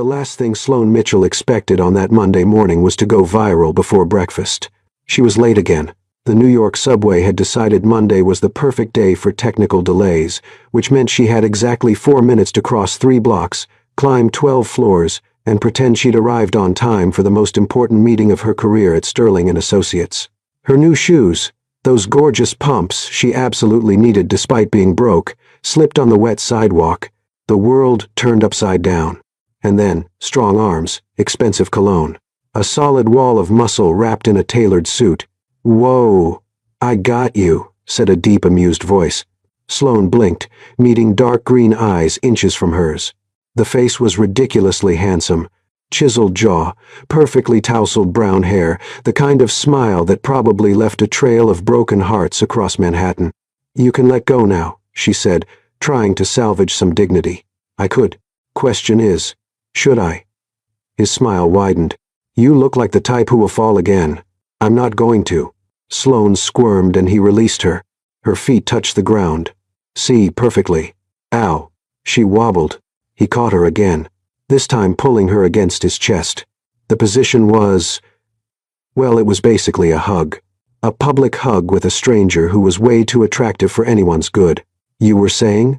The last thing Sloane Mitchell expected on that Monday morning was to go viral before breakfast. She was late again. The New York subway had decided Monday was the perfect day for technical delays, which meant she had exactly 4 minutes to cross 3 blocks, climb 12 floors, and pretend she'd arrived on time for the most important meeting of her career at Sterling & Associates. Her new shoes, those gorgeous pumps she absolutely needed despite being broke, slipped on the wet sidewalk. The world turned upside down. And then, strong arms, expensive cologne. A solid wall of muscle wrapped in a tailored suit. "Whoa, I got you," said a deep, amused voice. Sloane blinked, meeting dark green eyes inches from hers. The face was ridiculously handsome. Chiseled jaw, perfectly tousled brown hair, the kind of smile that probably left a trail of broken hearts across Manhattan. "You can let go now," she said, trying to salvage some dignity. "I could. Question is, should I?" His smile widened. "You look like the type who will fall again." "I'm not going to." Sloane squirmed and he released her. Her feet touched the ground. "See perfectly." "Ow." She wobbled. He caught her again, this time pulling her against his chest. The position was, well, it was basically a hug. A public hug with a stranger who was way too attractive for anyone's good. "You were saying?"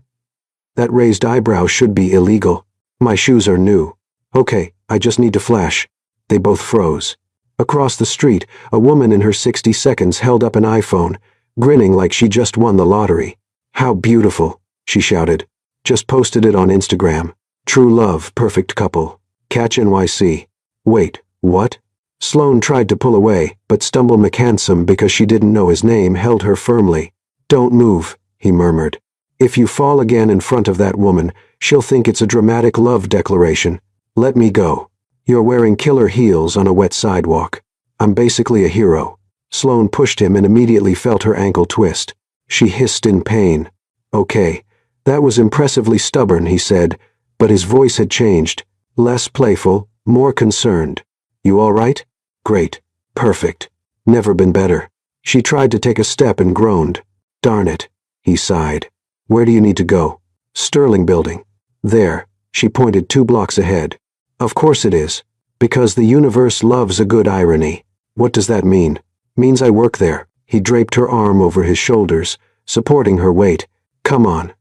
"That raised eyebrow should be illegal. My shoes are new." "Okay, I just need to flash." They both froze. Across the street, a woman in her 60 seconds held up an iPhone, grinning like she just won the lottery. "How beautiful," she shouted. "Just posted it on Instagram. True love, perfect couple. Catch NYC." "Wait, what?" Sloane tried to pull away, but Stumble McHandsome, because she didn't know his name, held her firmly. "Don't move," he murmured. "If you fall again in front of that woman, she'll think it's a dramatic love declaration. Let me go. You're wearing killer heels on a wet sidewalk. I'm basically a hero." Sloane pushed him and immediately felt her ankle twist. She hissed in pain. "Okay, that was impressively stubborn," he said, but his voice had changed. Less playful, more concerned. "You all right?" "Great. Perfect. Never been better." She tried to take a step and groaned. "Darn it," he sighed. "Where do you need to go?" "Sterling Building." "There." She pointed 2 blocks ahead. "Of course it is. Because the universe loves a good irony." "What does that mean?" "Means I work there." He draped her arm over his shoulders, supporting her weight. "Come on.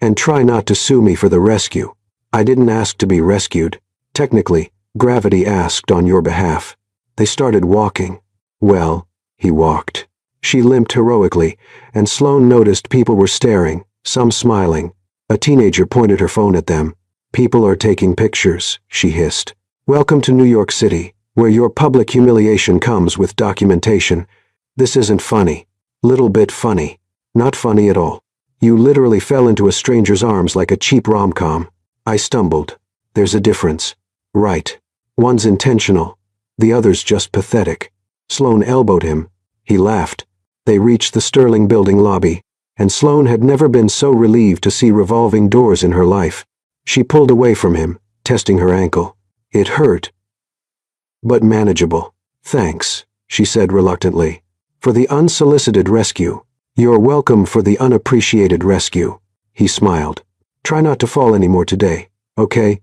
And try not to sue me for the rescue." "I didn't ask to be rescued. Technically, gravity asked on your behalf." They started walking. "Well," he walked. She limped heroically, and Sloane noticed people were staring, some smiling. A teenager pointed her phone at them. "People are taking pictures," she hissed. "Welcome to New York City, where your public humiliation comes with documentation. This isn't funny. Little bit funny. Not funny at all. You literally fell into a stranger's arms like a cheap rom-com." I stumbled. "There's a difference." "Right. One's intentional. The other's just pathetic." Sloane elbowed him. He laughed. They reached the Sterling Building lobby, and Sloane had never been so relieved to see revolving doors in her life. She pulled away from him, testing her ankle. It hurt, but manageable. "Thanks," she said reluctantly. "For the unsolicited rescue." "You're welcome for the unappreciated rescue." He smiled. "Try not to fall any more today, okay?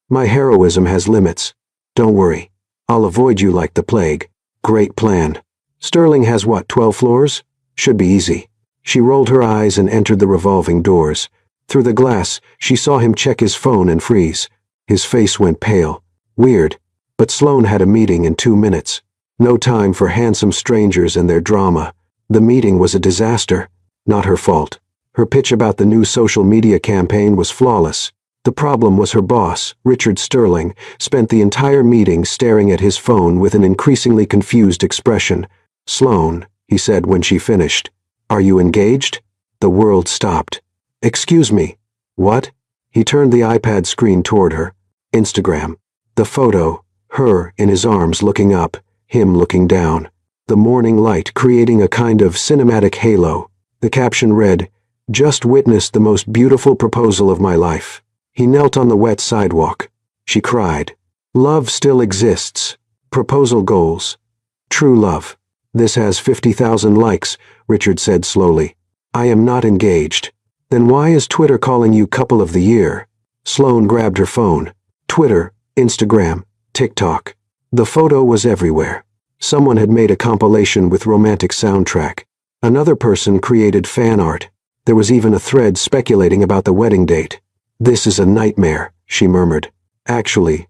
My heroism has limits. Don't worry. I'll avoid you like the plague." "Great plan. Sterling has what, 12 floors? Should be easy." She rolled her eyes and entered the revolving doors. Through the glass, she saw him check his phone and freeze. His face went pale. Weird. But Sloane had a meeting in 2 minutes. No time for handsome strangers and their drama. The meeting was a disaster. Not her fault. Her pitch about the new social media campaign was flawless. The problem was her boss, Richard Sterling, spent the entire meeting staring at his phone with an increasingly confused expression. "Sloane," he said when she finished. "Are you engaged?" The world stopped. "Excuse me." "What?" He turned the iPad screen toward her. Instagram. The photo, her in his arms looking up, him looking down. The morning light creating a kind of cinematic halo. The caption read, "Just witnessed the most beautiful proposal of my life." He knelt on the wet sidewalk. She cried. "Love still exists. Proposal goals. True love." "This has 50,000 likes," Richard said slowly. "I am not engaged." "Then why is Twitter calling you couple of the year?" Sloane grabbed her phone. "Twitter, Instagram, TikTok. The photo was everywhere. Someone had made a compilation with romantic soundtrack. Another person created fan art. There was even a thread speculating about the wedding date. "This is a nightmare," she murmured. "Actually,"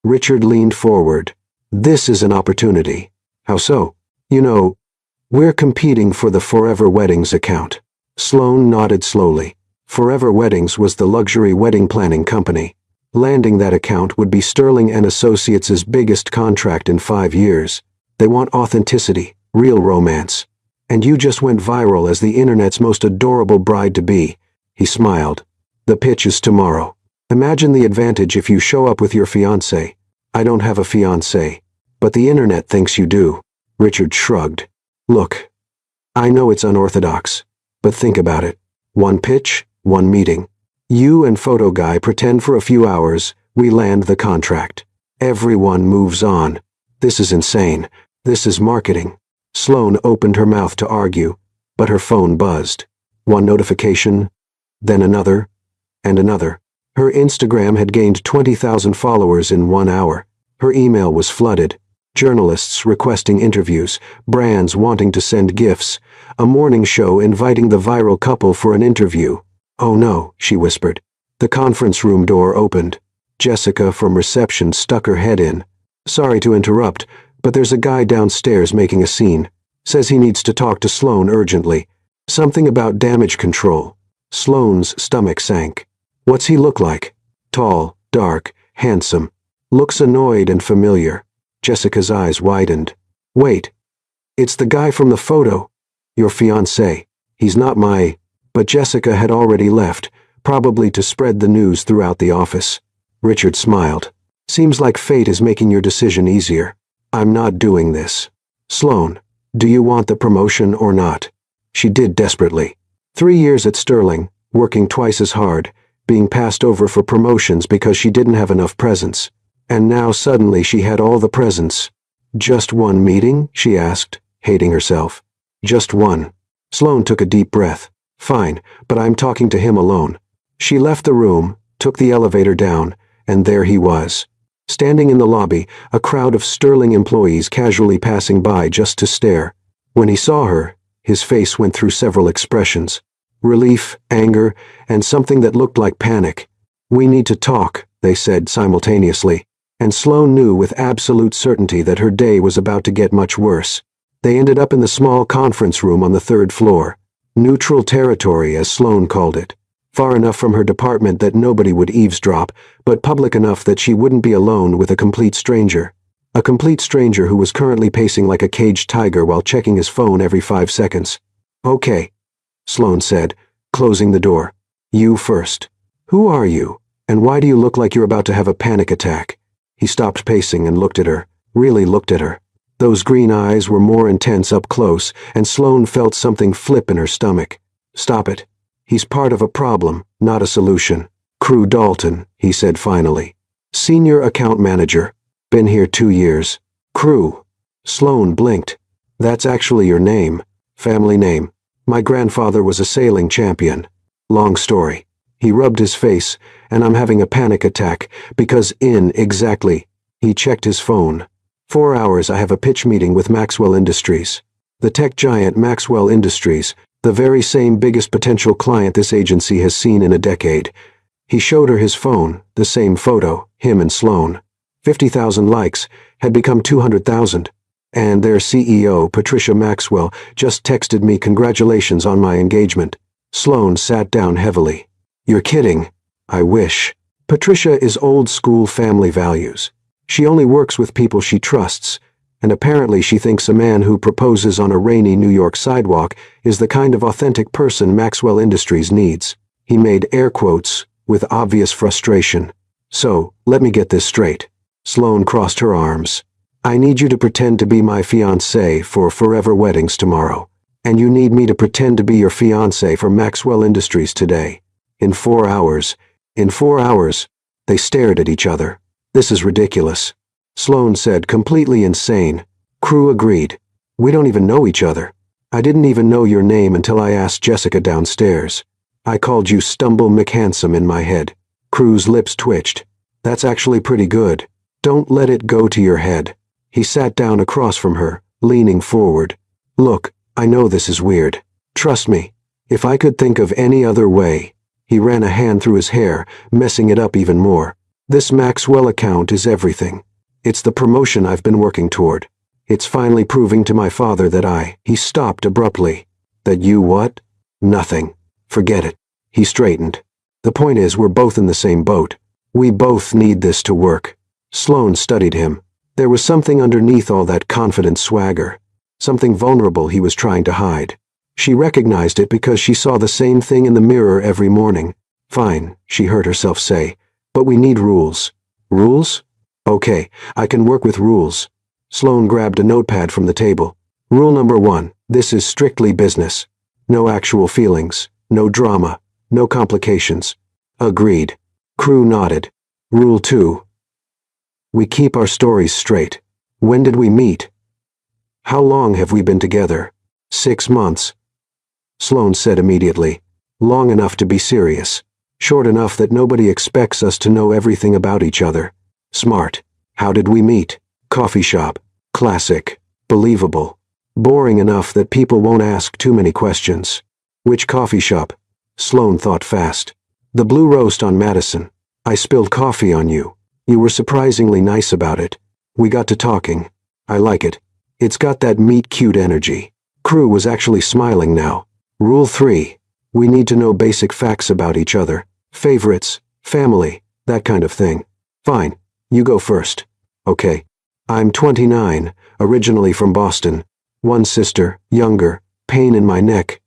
Richard leaned forward, "this is an opportunity." "How so?" "You know, we're competing for the Forever Weddings account." Sloane nodded slowly. Forever Weddings was the luxury wedding planning company. Landing that account would be Sterling and Associates' biggest contract in 5 years. They want authenticity, real romance. And you just went viral as the internet's most adorable bride-to-be. He smiled. "The pitch is tomorrow. Imagine the advantage if you show up with your fiancé." "I don't have a fiancé, but the internet thinks you do." Richard shrugged. "Look, I know it's unorthodox, but think about it. One pitch, one meeting. You and photo guy pretend for a few hours, we land the contract. Everyone moves on. This is insane. This is marketing." Sloane opened her mouth to argue, but her phone buzzed. One notification, then another, and another. Her Instagram had gained 20,000 followers in 1 hour. Her email was flooded. Journalists requesting interviews, brands wanting to send gifts, a morning show inviting the viral couple for an interview. "Oh no," she whispered. The conference room door opened. Jessica from reception stuck her head in. "Sorry to interrupt, but there's a guy downstairs making a scene. Says he needs to talk to Sloane urgently. Something about damage control." Sloane's stomach sank. "What's he look like?" "Tall, dark, handsome. Looks annoyed and familiar." Jessica's eyes widened. "Wait. It's the guy from the photo. Your fiancé. He's not my—" But Jessica had already left, probably to spread the news throughout the office. Richard smiled. "Seems like fate is making your decision easier. I'm not doing this." "Sloane, do you want the promotion or not?" She did desperately. 3 years at Sterling, working twice as hard, being passed over for promotions because she didn't have enough presence. And now suddenly she had all the presents. "Just one meeting?" she asked, hating herself. "Just one." Sloane took a deep breath. "Fine, but I'm talking to him alone." She left the room, took the elevator down, and there he was. Standing in the lobby, a crowd of Sterling employees casually passing by just to stare. When he saw her, his face went through several expressions. Relief, anger, and something that looked like panic. "We need to talk," they said simultaneously. And Sloane knew with absolute certainty that her day was about to get much worse. They ended up in the small conference room on the 3rd floor. Neutral territory, as Sloane called it. Far enough from her department that nobody would eavesdrop, but public enough that she wouldn't be alone with a complete stranger. A complete stranger who was currently pacing like a caged tiger while checking his phone every 5 seconds. "Okay," Sloane said, closing the door. "You first. Who are you, and why do you look like you're about to have a panic attack?" He stopped pacing and looked at her, really looked at her. Those green eyes were more intense up close, and Sloane felt something flip in her stomach. "Stop it. He's part of a problem, not a solution." "Crew Dalton," he said finally. "Senior account manager. Been here 2 years." "Crew." Sloane blinked. "That's actually your name. Family name. My grandfather was a sailing champion. Long story." He rubbed his face, "and I'm having a panic attack, because exactly." He checked his phone. 4 hours I have a pitch meeting with Maxwell Industries. The tech giant Maxwell Industries, the very same biggest potential client this agency has seen in a decade. He showed her his phone, the same photo, him and Sloane. 50,000 likes, had become 200,000. And their CEO, Patricia Maxwell, just texted me congratulations on my engagement. Sloane sat down heavily. "You're kidding." "I wish." Patricia is old-school family values. She only works with people she trusts, and apparently she thinks a man who proposes on a rainy New York sidewalk is the kind of authentic person Maxwell Industries needs. He made air quotes, with obvious frustration. "So, let me get this straight." Sloane crossed her arms. "I need you to pretend to be my fiancé for Forever Weddings tomorrow. And you need me to pretend to be your fiancé for Maxwell Industries today. In 4 hours. In 4 hours." They stared at each other. "This is ridiculous." Sloane said, completely insane. Crew agreed. "We don't even know each other. I didn't even know your name until I asked Jessica downstairs. I called you Stumble McHandsome in my head." Crew's lips twitched. That's actually pretty good. Don't let it go to your head. He sat down across from her, leaning forward. Look, I know this is weird. Trust me. If I could think of any other way. He ran a hand through his hair, messing it up even more. This Maxwell account is everything. It's the promotion I've been working toward. It's finally proving to my father that He stopped abruptly. That you what? Nothing. Forget it. He straightened. The point is we're both in the same boat. We both need this to work. Sloane studied him. There was something underneath all that confident swagger. Something vulnerable he was trying to hide. She recognized it because she saw the same thing in the mirror every morning. Fine, she heard herself say, but we need rules. Rules? Okay, I can work with rules. Sloane grabbed a notepad from the table. Rule number 1, this is strictly business. No actual feelings, no drama, no complications. Agreed. Crew nodded. Rule 2. We keep our stories straight. When did we meet? How long have we been together? 6 months. Sloane said immediately. Long enough to be serious. Short enough that nobody expects us to know everything about each other. Smart. How did we meet? Coffee shop. Classic. Believable. Boring enough that people won't ask too many questions. Which coffee shop? Sloane thought fast. The Blue Roast on Madison. I spilled coffee on you. You were surprisingly nice about it. We got to talking. I like it. It's got that meet-cute energy. Crew was actually smiling now. Rule 3. We need to know basic facts about each other. Favorites, family, that kind of thing. Fine. You go first. Okay. I'm 29, originally from Boston. One sister, younger, pain in my neck.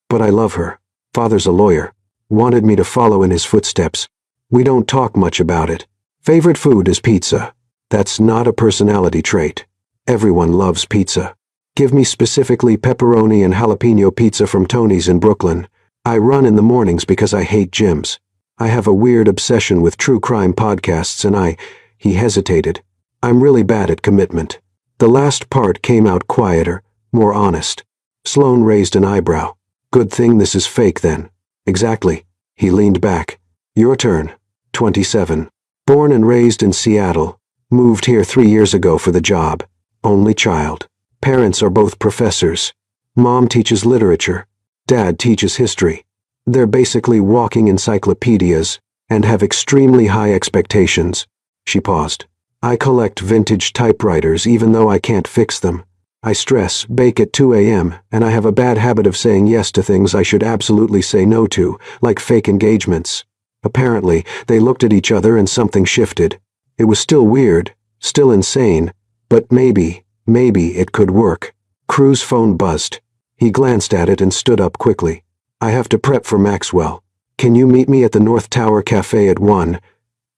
But I love her. Father's a lawyer. Wanted me to follow in his footsteps. We don't talk much about it. Favorite food is pizza. That's not a personality trait. Everyone loves pizza. Give me specifically pepperoni and jalapeno pizza from Tony's in Brooklyn. I run in the mornings because I hate gyms. I have a weird obsession with true crime podcasts and He hesitated. I'm really bad at commitment. The last part came out quieter, more honest. Sloane raised an eyebrow. Good thing this is fake then. Exactly. He leaned back. Your turn. 27. Born and raised in Seattle. Moved here 3 years ago for the job. Only child. Parents are both professors. Mom teaches literature. Dad teaches history. They're basically walking encyclopedias and have extremely high expectations. She paused. I collect vintage typewriters even though I can't fix them. I stress, bake at 2 a.m., and I have a bad habit of saying yes to things I should absolutely say no to, like fake engagements. Apparently, they looked at each other and something shifted. It was still weird, still insane, but maybe it could work. Crew's phone buzzed. He glanced at it and stood up quickly. I have to prep for Maxwell. Can you meet me at the North Tower Cafe at 1?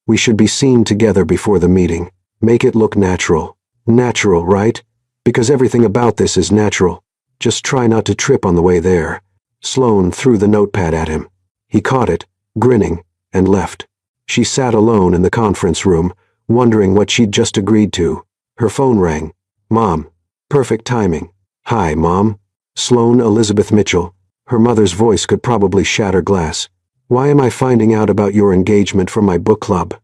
We should be seen together before the meeting. Make it look natural. Natural, right? Because everything about this is natural. Just try not to trip on the way there. Sloane threw the notepad at him. He caught it, grinning, and left. She sat alone in the conference room, wondering what she'd just agreed to. Her phone rang. Mom. Perfect timing. Hi, Mom. Sloane Elizabeth Mitchell. Her mother's voice could probably shatter glass. Why am I finding out about your engagement from my book club?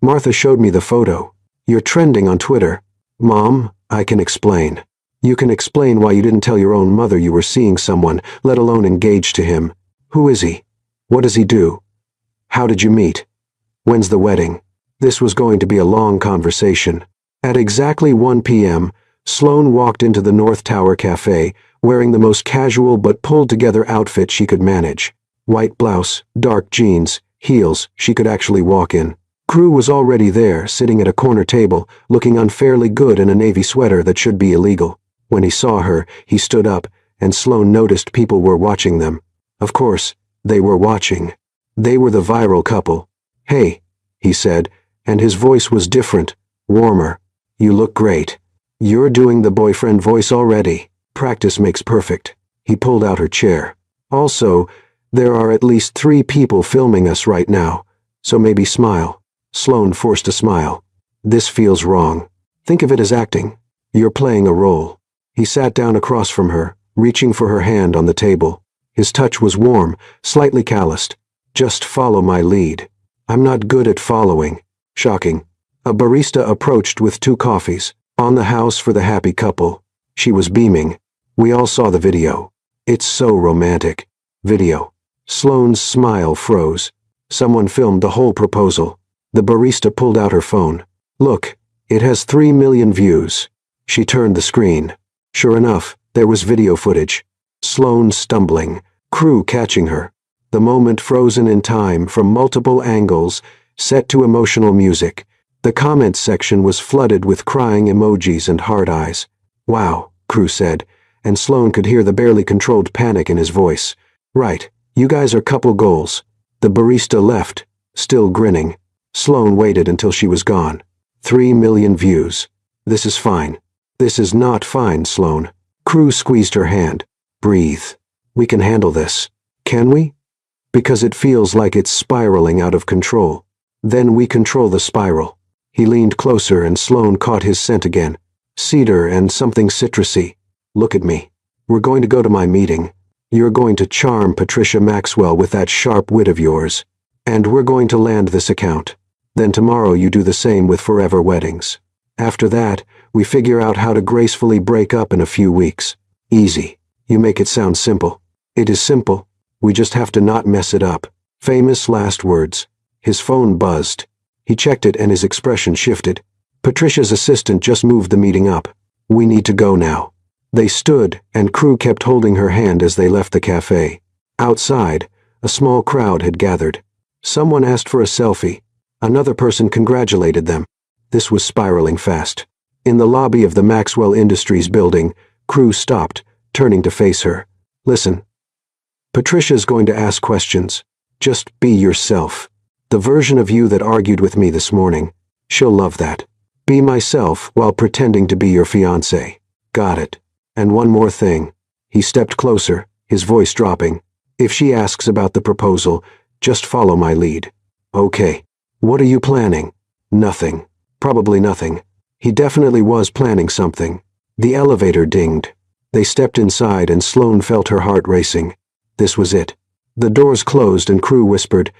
Martha showed me the photo. You're trending on Twitter. Mom, I can explain. You can explain why you didn't tell your own mother you were seeing someone, let alone engaged to him. Who is he? What does he do? How did you meet? When's the wedding? This was going to be a long conversation. At exactly 1 p.m., Sloane walked into the North Tower Cafe, wearing the most casual but pulled-together outfit she could manage. White blouse, dark jeans, heels she could actually walk in. Crew was already there, sitting at a corner table, looking unfairly good in a navy sweater that should be illegal. When he saw her, he stood up, and Sloane noticed people were watching them. Of course, they were watching. They were the viral couple. Hey, he said, and his voice was different, warmer. You look great. You're doing the boyfriend voice already. Practice makes perfect. He pulled out her chair. Also, there are at least 3 people filming us right now, so maybe smile. Sloane forced a smile. This feels wrong. Think of it as acting. You're playing a role. He sat down across from her, reaching for her hand on the table. His touch was warm, slightly calloused. Just follow my lead. I'm not good at following. Shocking. A barista approached with 2 coffees. On the house for the happy couple. She was beaming. We all saw the video. It's so romantic. Video. Sloane's smile froze. Someone filmed the whole proposal. The barista pulled out her phone. Look, it has 3 million views. She turned the screen. Sure enough, there was video footage. Sloane stumbling, crew catching her. The moment frozen in time from multiple angles, set to emotional music. The comments section was flooded with crying emojis and heart eyes. Wow, crew said, and Sloane could hear the barely controlled panic in his voice. Right, you guys are couple goals. The barista left, still grinning. Sloane waited until she was gone. 3 million views. This is fine. This is not fine, Sloane. Crew squeezed her hand. Breathe. We can handle this. Can we? Because it feels like it's spiraling out of control. Then we control the spiral. He leaned closer and Sloane caught his scent again. Cedar and something citrusy. Look at me. We're going to go to my meeting. You're going to charm Patricia Maxwell with that sharp wit of yours. And we're going to land this account. Then tomorrow you do the same with Forever Weddings. After that, we figure out how to gracefully break up in a few weeks. Easy. You make it sound simple. It is simple. We just have to not mess it up. Famous last words. His phone buzzed. He checked it and his expression shifted. Patricia's assistant just moved the meeting up. We need to go now. They stood, and crew kept holding her hand as they left the cafe. Outside, a small crowd had gathered. Someone asked for a selfie. Another person congratulated them. This was spiraling fast. In the lobby of the Maxwell Industries building, crew stopped, turning to face her. Listen. Patricia's going to ask questions. Just be yourself. The version of you that argued with me this morning. She'll love that. Be myself while pretending to be your fiancé. Got it. And one more thing. He stepped closer, his voice dropping. If she asks about the proposal, just follow my lead. Okay. What are you planning? Nothing. Probably nothing. He definitely was planning something. The elevator dinged. They stepped inside and Sloane felt her heart racing. This was it. The doors closed and crew whispered,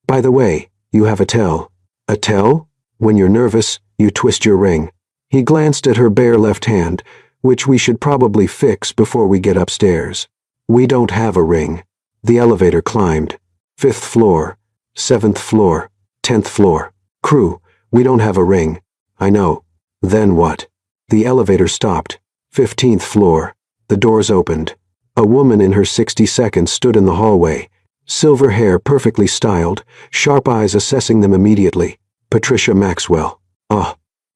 By the way, you have a tell. A tell? When you're nervous, you twist your ring. He glanced at her bare left hand, which we should probably fix before we get upstairs. We don't have a ring. The elevator climbed. 5th floor, 7th floor, 10th floor. Crew, we don't have a ring. I know. Then what? The elevator stopped. 15th floor. The doors opened. A woman in her 60 seconds stood in the hallway. Silver hair perfectly styled, sharp eyes assessing them immediately. Patricia Maxwell. Ah.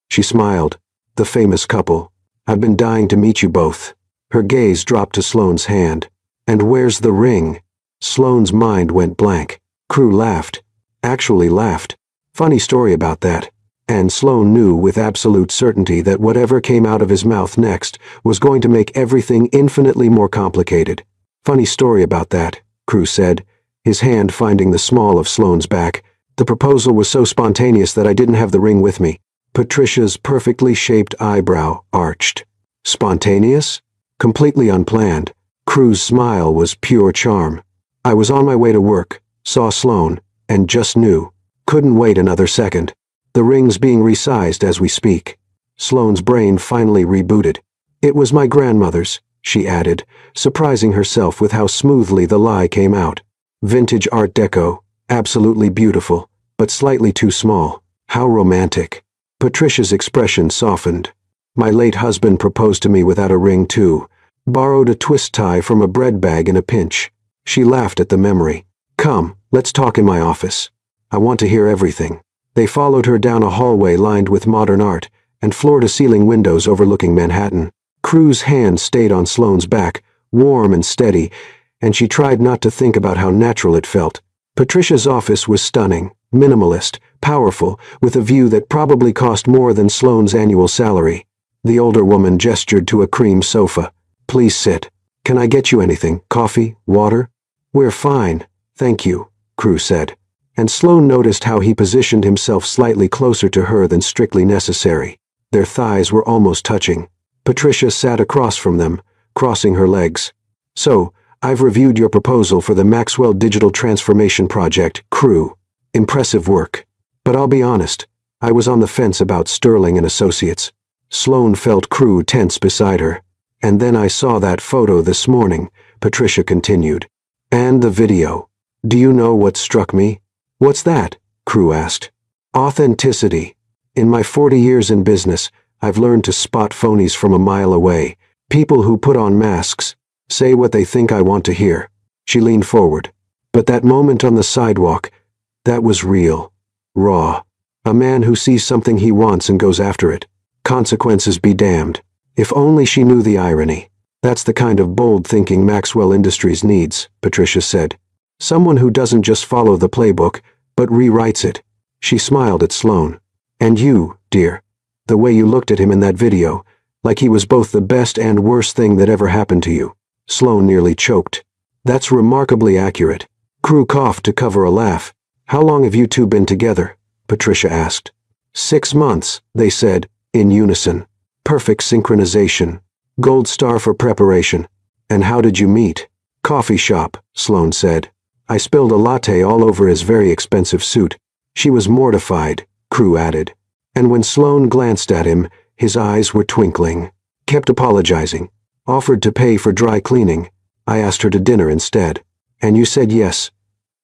She smiled. The famous couple. I've been dying to meet you both. Her gaze dropped to Sloane's hand. And where's the ring? Sloane's mind went blank. Crew laughed. Actually laughed. Funny story about that. And Sloane knew with absolute certainty that whatever came out of his mouth next was going to make everything infinitely more complicated. Funny story about that, Crew said, his hand finding the small of Sloane's back. The proposal was so spontaneous that I didn't have the ring with me. Patricia's perfectly shaped eyebrow arched. Spontaneous? Completely unplanned. Crew's smile was pure charm. I was on my way to work, saw Sloane, and just knew. Couldn't wait another second. The ring's being resized as we speak. Sloane's brain finally rebooted. It was my grandmother's, she added, surprising herself with how smoothly the lie came out. Vintage Art Deco, absolutely beautiful, but slightly too small. How romantic. Patricia's expression softened. My late husband proposed to me without a ring too. Borrowed a twist tie from a bread bag in a pinch. She laughed at the memory. Come, let's talk in my office. I want to hear everything. They followed her down a hallway lined with modern art and floor-to-ceiling windows overlooking Manhattan. Crew's hand stayed on Sloane's back, warm and steady, and she tried not to think about how natural it felt. Patricia's office was stunning, minimalist, powerful, with a view that probably cost more than Sloane's annual salary. The older woman gestured to a cream sofa. Please sit. Can I get you anything? Coffee? Water? We're fine, thank you, Crew said. And Sloane noticed how he positioned himself slightly closer to her than strictly necessary. Their thighs were almost touching. Patricia sat across from them, crossing her legs. So, I've reviewed your proposal for the Maxwell Digital Transformation Project, Crew. Impressive work. But I'll be honest, I was on the fence about Sterling and Associates. Sloane felt Crew tense beside her. And then I saw that photo this morning, Patricia continued. And the video. Do you know what struck me? What's that? Crew asked. Authenticity. In my 40 years in business, I've learned to spot phonies from a mile away. People who put on masks, say what they think I want to hear. She leaned forward. But that moment on the sidewalk, that was real. Raw. A man who sees something he wants and goes after it. Consequences be damned. If only she knew the irony. That's the kind of bold thinking Maxwell Industries needs, Patricia said. Someone who doesn't just follow the playbook, but rewrites it. She smiled at Sloane. And you, dear. The way you looked at him in that video, like he was both the best and worst thing that ever happened to you. Sloane nearly choked. That's remarkably accurate. Crew coughed to cover a laugh. How long have you two been together? Patricia asked. 6 months, they said, in unison. Perfect synchronization. Gold star for preparation. And how did you meet? Coffee shop, Sloane said. I spilled a latte all over his very expensive suit. She was mortified, Crew added. And when Sloane glanced at him, his eyes were twinkling. Kept apologizing. Offered to pay for dry cleaning. I asked her to dinner instead. And you said yes.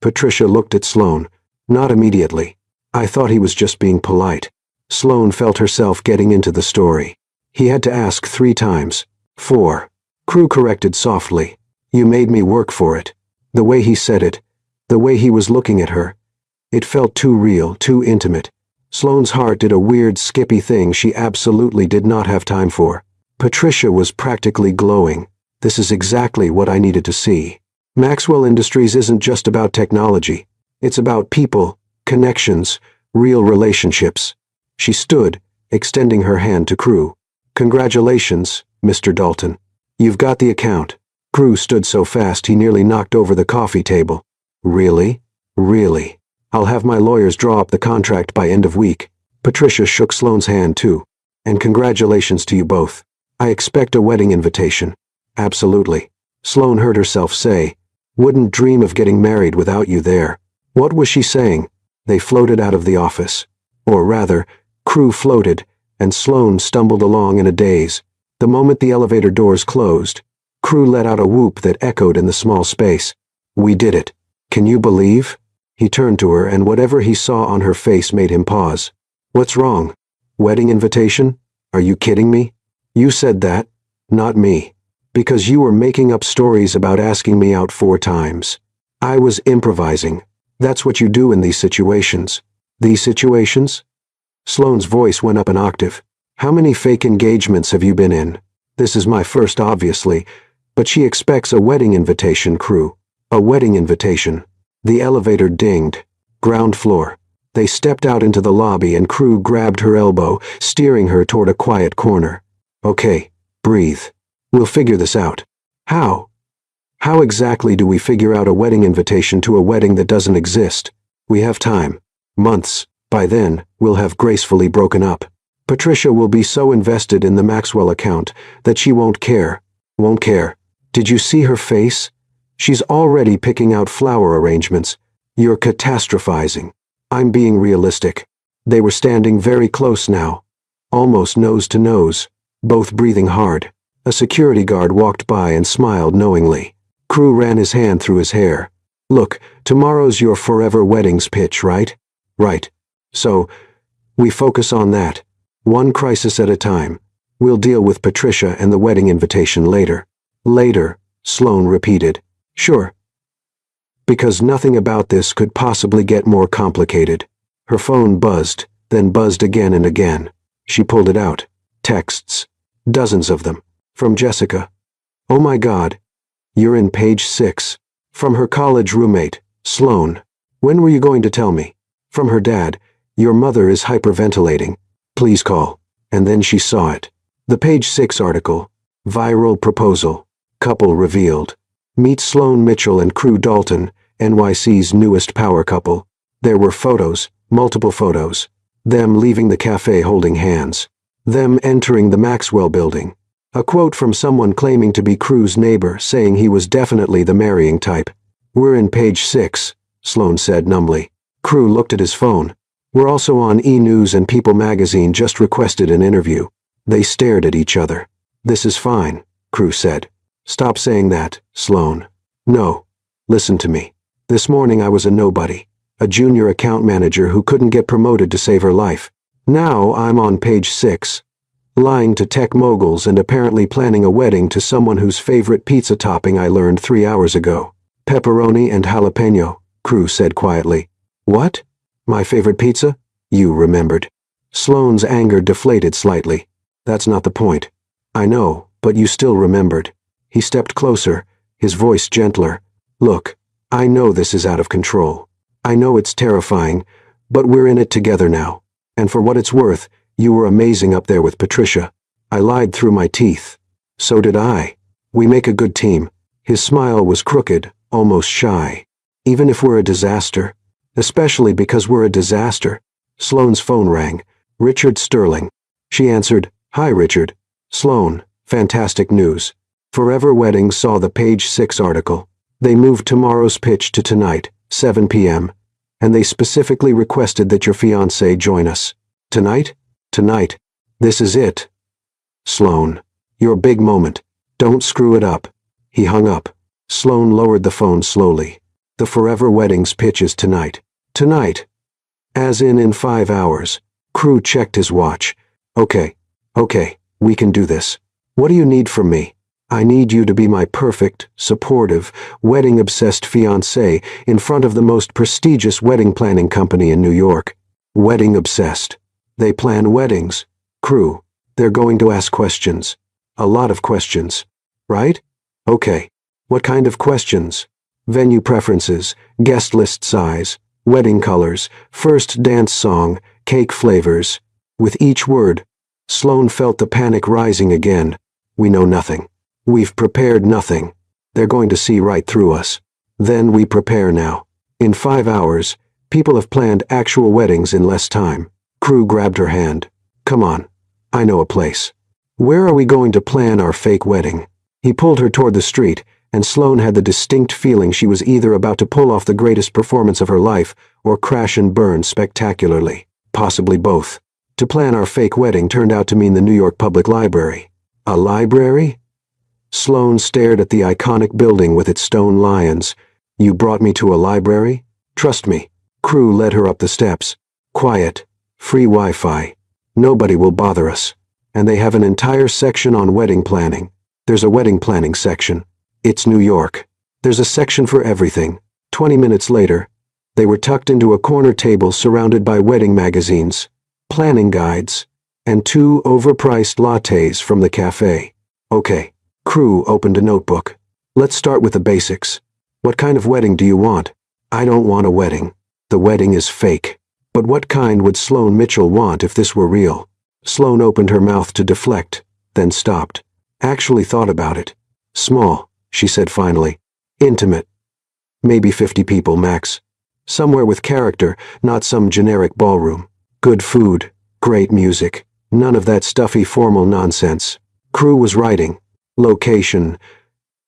Patricia looked at Sloane. Not immediately. I thought he was just being polite. Sloane felt herself getting into the story. He had to ask 3 times. 4. Crew corrected softly. You made me work for it. The way he said it. The way he was looking at her. It felt too real, too intimate. Sloane's heart did a weird, skippy thing she absolutely did not have time for. Patricia was practically glowing. This is exactly what I needed to see. Maxwell Industries isn't just about technology. It's about people, connections, real relationships. She stood, extending her hand to Crew. Congratulations, Mr. Dalton. You've got the account. Crew stood so fast he nearly knocked over the coffee table. Really? Really? I'll have my lawyers draw up the contract by end of week. Patricia shook Sloane's hand too. And congratulations to you both. I expect a wedding invitation. Absolutely. Sloane heard herself say. Wouldn't dream of getting married without you there. What was she saying? They floated out of the office. Or rather, Crew floated, and Sloane stumbled along in a daze. The moment the elevator doors closed, Crew let out a whoop that echoed in the small space. We did it. Can you believe? He turned to her, and whatever he saw on her face made him pause. What's wrong? Wedding invitation? Are you kidding me? You said that, not me. Because you were making up stories about asking me out 4 times. I was improvising. That's what you do in these situations. These situations? Sloane's voice went up an octave. How many fake engagements have you been in? This is my first, obviously, but she expects a wedding invitation, Crew. A wedding invitation. The elevator dinged. Ground floor. They stepped out into the lobby and Crew grabbed her elbow, steering her toward a quiet corner. Okay, breathe. We'll figure this out. How? How exactly do we figure out a wedding invitation to a wedding that doesn't exist? We have time. Months. By then, we'll have gracefully broken up. Patricia will be so invested in the Maxwell account that she won't care. Won't care. Did you see her face? She's already picking out flower arrangements. You're catastrophizing. I'm being realistic. They were standing very close now. Almost nose to nose. Both breathing hard. A security guard walked by and smiled knowingly. Crew ran his hand through his hair. Look, tomorrow's your forever weddings pitch, right? Right. So, we focus on that. One crisis at a time. We'll deal with Patricia and the wedding invitation later. Later, Sloane repeated. Sure. Because nothing about this could possibly get more complicated. Her phone buzzed, then buzzed again and again. She pulled it out. Texts. Dozens of them. From Jessica. Oh my God. You're in page 6. From her college roommate, Sloane. When were you going to tell me? From her dad. Your mother is hyperventilating. Please call. And then she saw it. The page 6 article. Viral proposal. Couple revealed. Meet Sloane Mitchell and Crew Dalton, NYC's newest power couple. There were photos, multiple photos. Them leaving the cafe holding hands. Them entering the Maxwell building. A quote from someone claiming to be Crew's neighbor saying he was definitely the marrying type. We're in page 6, Sloane said numbly. Crew looked at his phone. We're also on E! News and People magazine just requested an interview. They stared at each other. This is fine, Crew said. Stop saying that, Sloane. No. Listen to me. This morning I was a nobody. A junior account manager who couldn't get promoted to save her life. Now I'm on page 6. Lying to tech moguls and apparently planning a wedding to someone whose favorite pizza topping I learned 3 hours ago. Pepperoni and jalapeno, Crew said quietly. What? My favorite pizza? You remembered. Sloane's anger deflated slightly. That's not the point. I know, but you still remembered. He stepped closer, his voice gentler. Look, I know this is out of control. I know it's terrifying, but we're in it together now. And for what it's worth, you were amazing up there with Patricia. I lied through my teeth. So did I. We make a good team. His smile was crooked, almost shy. Even if we're a disaster. Especially because we're a disaster. Sloane's phone rang. Richard Sterling. She answered, Hi, Richard. Sloane, fantastic news. Forever Weddings saw the page 6 article. They moved tomorrow's pitch to tonight, 7 p.m., and they specifically requested that your fiancé join us. Tonight? Tonight. This is it. Sloane. Your big moment. Don't screw it up. He hung up. Sloane lowered the phone slowly. The Forever Weddings pitch is tonight. Tonight. As in 5 hours. Crew checked his watch. Okay, we can do this. What do you need from me? I need you to be my perfect, supportive, wedding-obsessed fiancé in front of the most prestigious wedding planning company in New York. Wedding-obsessed. They plan weddings. Crew. They're going to ask questions. A lot of questions. Right? Okay. What kind of questions? Venue preferences, guest list size, wedding colors, first dance song, cake flavors. With each word, Sloane felt the panic rising again. We know nothing. We've prepared nothing. They're going to see right through us. Then we prepare now. In 5 hours, people have planned actual weddings in less time. Crew grabbed her hand. Come on. I know a place. Where are we going to plan our fake wedding? He pulled her toward the street, and Sloane had the distinct feeling she was either about to pull off the greatest performance of her life or crash and burn spectacularly. Possibly both. To plan our fake wedding turned out to mean the New York Public Library. A library? Sloane stared at the iconic building with its stone lions. You brought me to a library? Trust me. Crew led her up the steps. Quiet. Free Wi-Fi. Nobody will bother us. And they have an entire section on wedding planning. There's a wedding planning section. It's New York. There's a section for everything. 20 minutes later, they were tucked into a corner table surrounded by wedding magazines, planning guides, and 2 overpriced lattes from the cafe. Okay. Crew opened a notebook. Let's start with the basics. What kind of wedding do you want? I don't want a wedding. The wedding is fake. But what kind would Sloane Mitchell want if this were real? Sloane opened her mouth to deflect, then stopped. Actually thought about it. Small, she said finally. Intimate. Maybe 50 people max. Somewhere with character, not some generic ballroom. Good food, great music. None of that stuffy formal nonsense. Crew was writing. Location.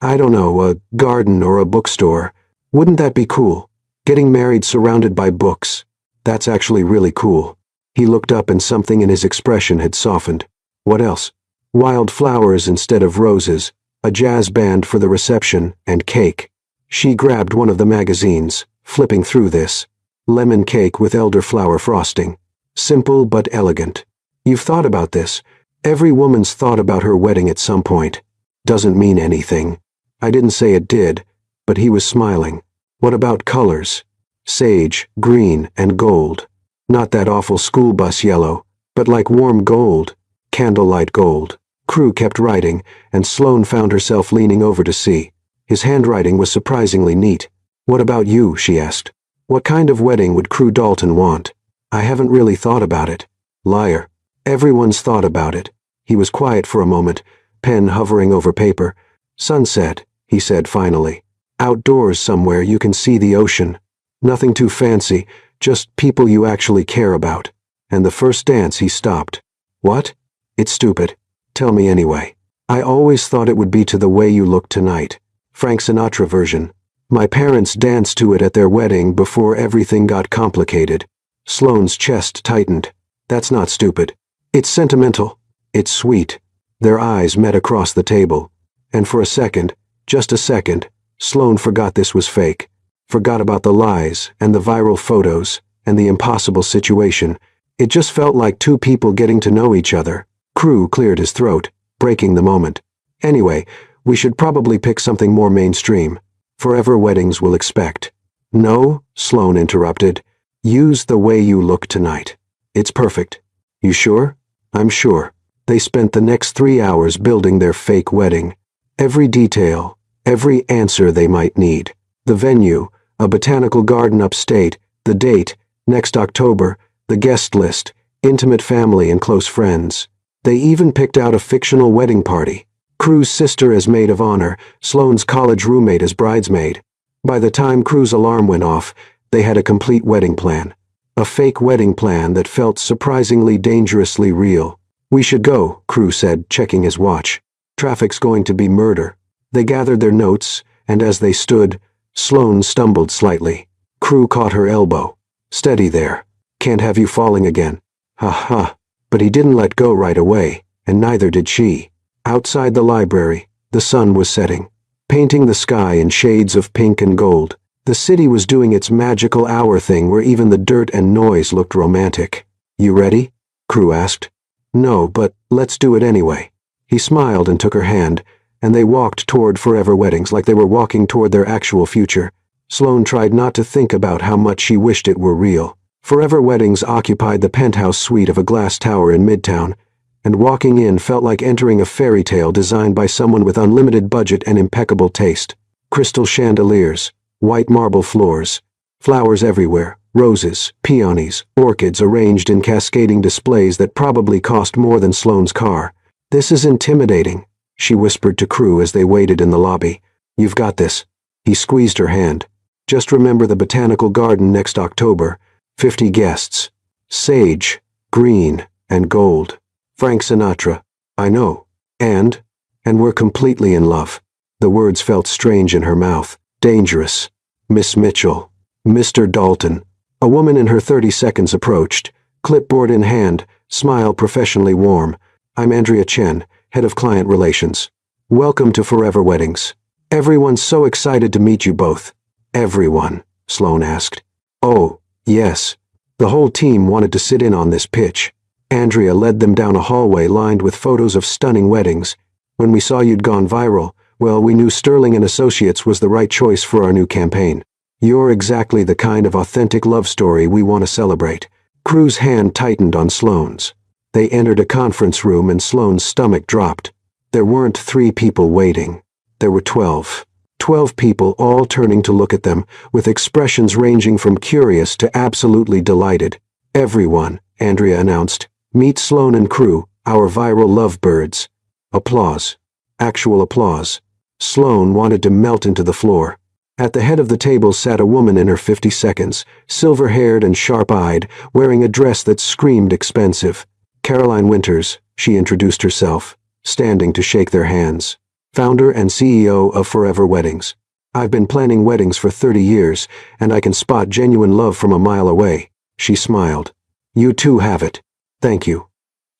I don't know, a garden or a bookstore. Wouldn't that be cool? Getting married surrounded by books. That's actually really cool. He looked up and something in his expression had softened. What else? Wild flowers instead of roses, a jazz band for the reception, and cake. She grabbed one of the magazines, flipping through this. Lemon cake with elderflower frosting. Simple but elegant. You've thought about this. Every woman's thought about her wedding at some point. Doesn't mean anything. I didn't say it did, but he was smiling. What about colors? Sage, green, and gold. Not that awful school bus yellow, but like warm gold, candlelight gold. Crew kept writing, and Sloane found herself leaning over to see. His handwriting was surprisingly neat. What about you? She asked. What kind of wedding would Crew Dalton want? I haven't really thought about it. Liar. Everyone's thought about it. He was quiet for a moment, pen hovering over paper. Sunset, he said finally. Outdoors somewhere you can see the ocean. Nothing too fancy, just people you actually care about. And the first dance he stopped. What? It's stupid. Tell me anyway. I always thought it would be to the way you look tonight. Frank Sinatra version. My parents danced to it at their wedding before everything got complicated. Sloane's chest tightened. That's not stupid. It's sentimental. It's sweet. Their eyes met across the table. And for a second, just a second, Sloane forgot this was fake. Forgot about the lies, and the viral photos, and the impossible situation. It just felt like two people getting to know each other. Crew cleared his throat, breaking the moment. Anyway, we should probably pick something more mainstream. Forever Weddings will expect. No, Sloane interrupted. Use The Way You Look Tonight. It's perfect. You sure? I'm sure. They spent the next 3 hours building their fake wedding. Every detail, every answer they might need. The venue, a botanical garden upstate, the date, next October, the guest list, intimate family and close friends. They even picked out a fictional wedding party. Crew's sister as maid of honor, Sloane's college roommate as bridesmaid. By the time Crew's alarm went off, they had a complete wedding plan. A fake wedding plan that felt surprisingly dangerously real. We should go, Crew said, checking his watch. Traffic's going to be murder. They gathered their notes, and as they stood, Sloane stumbled slightly. Crew caught her elbow. Steady there. Can't have you falling again. Ha ha. But he didn't let go right away, and neither did she. Outside the library, the sun was setting, painting the sky in shades of pink and gold. The city was doing its magical hour thing where even the dirt and noise looked romantic. You ready? Crew asked. No, but let's do it anyway. He smiled and took her hand, and they walked toward Forever Weddings like they were walking toward their actual future. Sloane tried not to think about how much she wished it were real. Forever Weddings occupied the penthouse suite of a glass tower in Midtown, and walking in felt like entering a fairy tale designed by someone with unlimited budget and impeccable taste. Crystal chandeliers, white marble floors, flowers everywhere, roses, peonies, orchids arranged in cascading displays that probably cost more than Sloane's car. This is intimidating, she whispered to Crew as they waited in the lobby. You've got this. He squeezed her hand. Just remember the botanical garden next October. 50 guests. Sage, green, and gold. Frank Sinatra. I know. And we're completely in love. The words felt strange in her mouth. Dangerous. Miss Mitchell. Mr. Dalton. A woman in her 30 seconds approached, clipboard in hand, smile professionally warm. I'm Andrea Chen, head of client relations. Welcome to Forever Weddings. Everyone's so excited to meet you both. Everyone, Sloane asked. Oh, yes. The whole team wanted to sit in on this pitch. Andrea led them down a hallway lined with photos of stunning weddings. When we saw you'd gone viral, well, we knew Sterling & Associates was the right choice for our new campaign. You're exactly the kind of authentic love story we want to celebrate. Crew's hand tightened on Sloane's. They entered a conference room and Sloane's stomach dropped. There weren't 3 people waiting. There were 12. 12 people all turning to look at them, with expressions ranging from curious to absolutely delighted. Everyone, Andrea announced. Meet Sloane and Crew, our viral lovebirds. Applause. Actual applause. Sloane wanted to melt into the floor. At the head of the table sat a woman in her 50 seconds, silver-haired and sharp-eyed, wearing a dress that screamed expensive. Caroline Winters, she introduced herself, standing to shake their hands. Founder and CEO of Forever Weddings. I've been planning weddings for 30 years, and I can spot genuine love from a mile away. She smiled. You too have it. Thank you.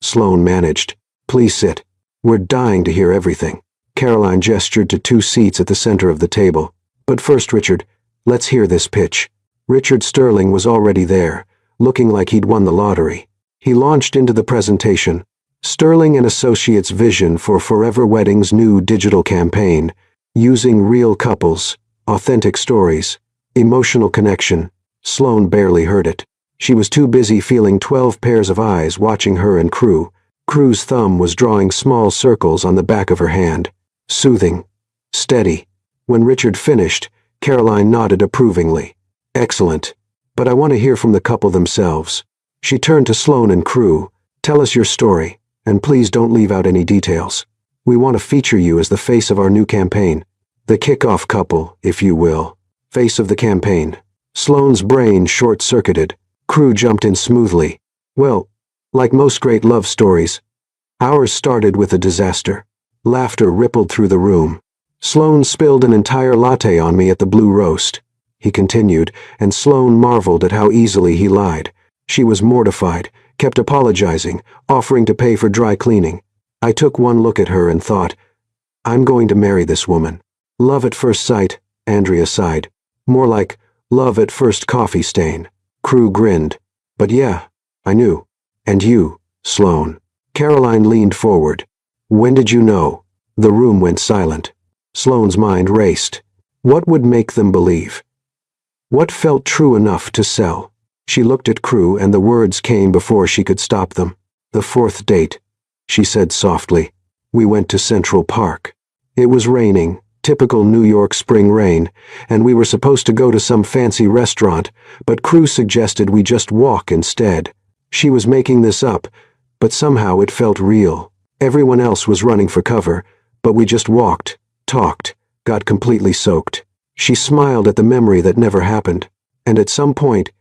Sloane managed. Please sit. We're dying to hear everything. Caroline gestured to 2 seats at the center of the table. But first, Richard, let's hear this pitch. Richard Sterling was already there, looking like he'd won the lottery. He launched into the presentation. Sterling & Associates' vision for Forever Weddings' new digital campaign, using real couples, authentic stories, emotional connection. Sloane barely heard it. She was too busy feeling 12 pairs of eyes watching her and Crew. Crew's thumb was drawing small circles on the back of her hand. Soothing. Steady. When Richard finished, Caroline nodded approvingly. Excellent. But I want to hear from the couple themselves. She turned to Sloane and Crew. Tell us your story, and please don't leave out any details. We want to feature you as the face of our new campaign. The kickoff couple, if you will. Face of the campaign. Sloane's brain short-circuited. Crew jumped in smoothly. Well, like most great love stories, ours started with a disaster. Laughter rippled through the room. Sloane spilled an entire latte on me at the Blue Roast. He continued, and Sloane marveled at how easily he lied. She was mortified, kept apologizing, offering to pay for dry cleaning. I took one look at her and thought, I'm going to marry this woman. Love at first sight, Andrea sighed. More like love at first coffee stain. Crew grinned. But yeah, I knew. And you, Sloane. Caroline leaned forward. When did you know? The room went silent. Sloane's mind raced. What would make them believe? What felt true enough to sell? She looked at Crew and the words came before she could stop them. The fourth date, she said softly. We went to Central Park. It was raining, typical New York spring rain, and we were supposed to go to some fancy restaurant, but Crew suggested we just walk instead. She was making this up, but somehow it felt real. Everyone else was running for cover, but we just walked, talked, got completely soaked. She smiled at the memory that never happened, and at some point,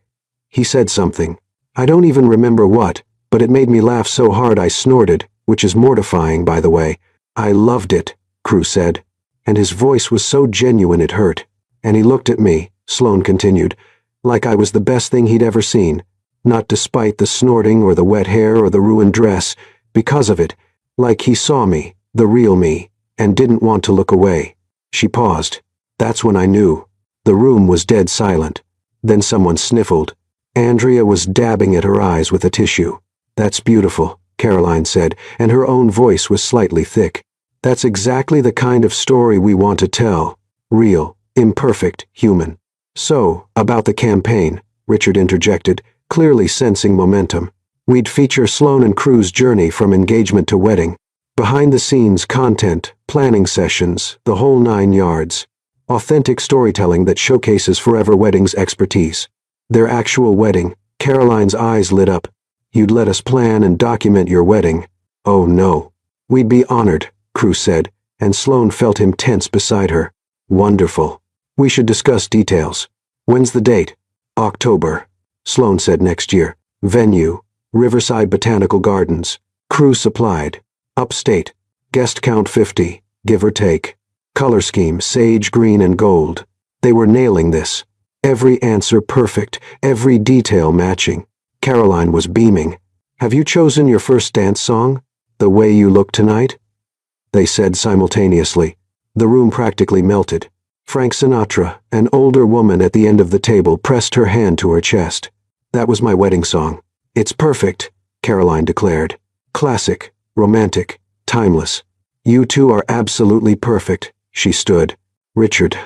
he said something. I don't even remember what, but it made me laugh so hard I snorted, which is mortifying, by the way. I loved it, Crew said, and his voice was so genuine it hurt. And he looked at me, Sloane continued, like I was the best thing he'd ever seen, not despite the snorting or the wet hair or the ruined dress, because of it, like he saw me, the real me, and didn't want to look away. She paused. That's when I knew. The room was dead silent. Then someone sniffled. Andrea was dabbing at her eyes with a tissue. That's beautiful, Caroline said, and her own voice was slightly thick. That's exactly the kind of story we want to tell. Real, imperfect, human. So, about the campaign, Richard interjected, clearly sensing momentum. We'd feature Sloane and Crew's journey from engagement to wedding. Behind-the-scenes content, planning sessions, the whole 9 yards. Authentic storytelling that showcases Forever Wedding's expertise. Their actual wedding, Caroline's eyes lit up. You'd let us plan and document your wedding. Oh no. We'd be honored, Crew said, and Sloane felt him tense beside her. Wonderful. We should discuss details. When's the date? October. Sloane said next year. Venue, Riverside Botanical Gardens. Crew supplied. Upstate. Guest count 50, give or take. Color scheme, sage green and gold. They were nailing this. Every answer perfect, every detail matching. Caroline was beaming. Have you chosen your first dance song? The Way You Look Tonight? They said simultaneously. The room practically melted. Frank Sinatra, an older woman at the end of the table, pressed her hand to her chest. That was my wedding song. It's perfect, Caroline declared. Classic, romantic, timeless. You two are absolutely perfect, she stood. Richard,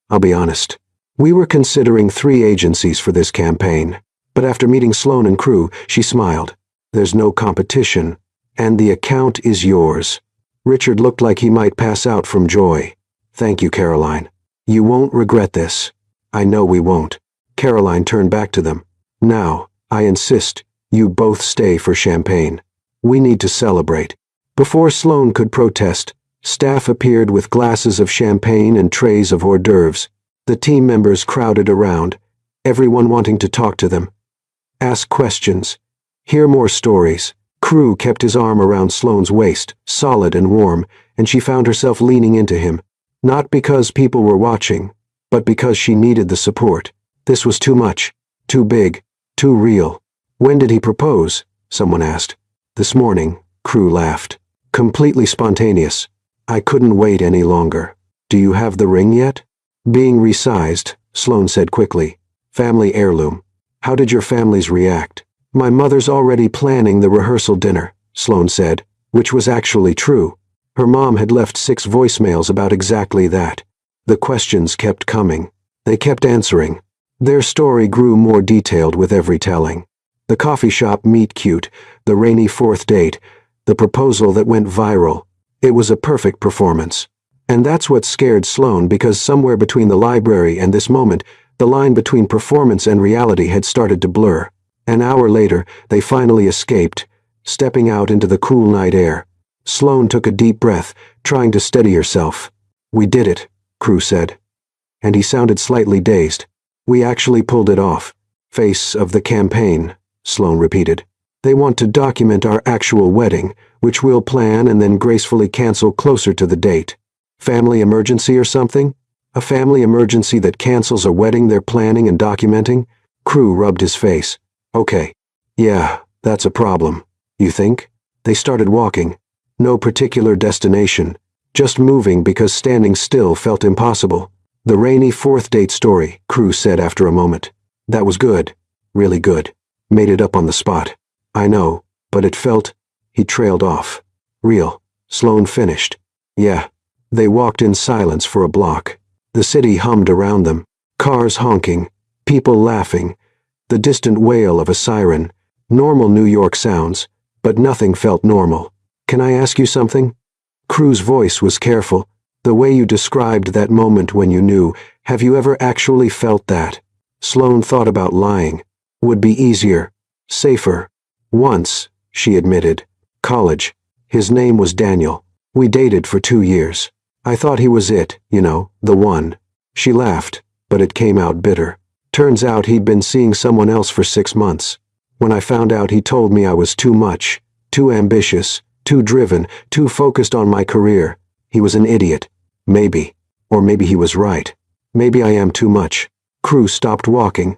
I'll be honest. We were considering 3 agencies for this campaign, but after meeting Sloane and Crew, she smiled. There's no competition, and the account is yours. Richard looked like he might pass out from joy. Thank you, Caroline. You won't regret this. I know we won't. Caroline turned back to them. Now, I insist, you both stay for champagne. We need to celebrate. Before Sloane could protest, staff appeared with glasses of champagne and trays of hors d'oeuvres. The team members crowded around, everyone wanting to talk to them. Ask questions. Hear more stories. Crew kept his arm around Sloane's waist, solid and warm, and she found herself leaning into him. Not because people were watching, but because she needed the support. This was too much, too big, too real. When did he propose? Someone asked. This morning, Crew laughed. Completely spontaneous. I couldn't wait any longer. Do you have the ring yet? Being resized, Sloane said quickly. Family heirloom. How did your families react? My mother's already planning the rehearsal dinner, Sloane said, which was actually true. Her mom had left 6 voicemails about exactly that. The questions kept coming. They kept answering. Their story grew more detailed with every telling. The coffee shop meet cute, the rainy 4th date, the proposal that went viral. It was a perfect performance. And that's what scared Sloane, because somewhere between the library and this moment, the line between performance and reality had started to blur. An hour later, they finally escaped, stepping out into the cool night air. Sloane took a deep breath, trying to steady herself. We did it, Crew said. And he sounded slightly dazed. We actually pulled it off. Face of the campaign, Sloane repeated. They want to document our actual wedding, which we'll plan and then gracefully cancel closer to the date. Family emergency or something? A family emergency that cancels a wedding they're planning and documenting? Crew rubbed his face. Okay. Yeah, that's a problem. You think? They started walking. No particular destination. Just moving because standing still felt impossible. The rainy fourth date story, Crew said after a moment. That was good. Really good. Made it up on the spot. I know, but it felt... He trailed off. Real. Sloane finished. Yeah. They walked in silence for a block. The city hummed around them. Cars honking. People laughing. The distant wail of a siren. Normal New York sounds, but nothing felt normal. Can I ask you something? Crew's voice was careful. The way you described that moment when you knew, have you ever actually felt that? Sloane thought about lying. Would be easier. Safer. Once, she admitted. College. His name was Daniel. We dated for 2 years. I thought he was it, you know, the one. She laughed, but it came out bitter. Turns out he'd been seeing someone else for 6 months. When I found out, he told me I was too much, too ambitious, too driven, too focused on my career. He was an idiot. Maybe. Or maybe he was right. Maybe I am too much. Crew stopped walking.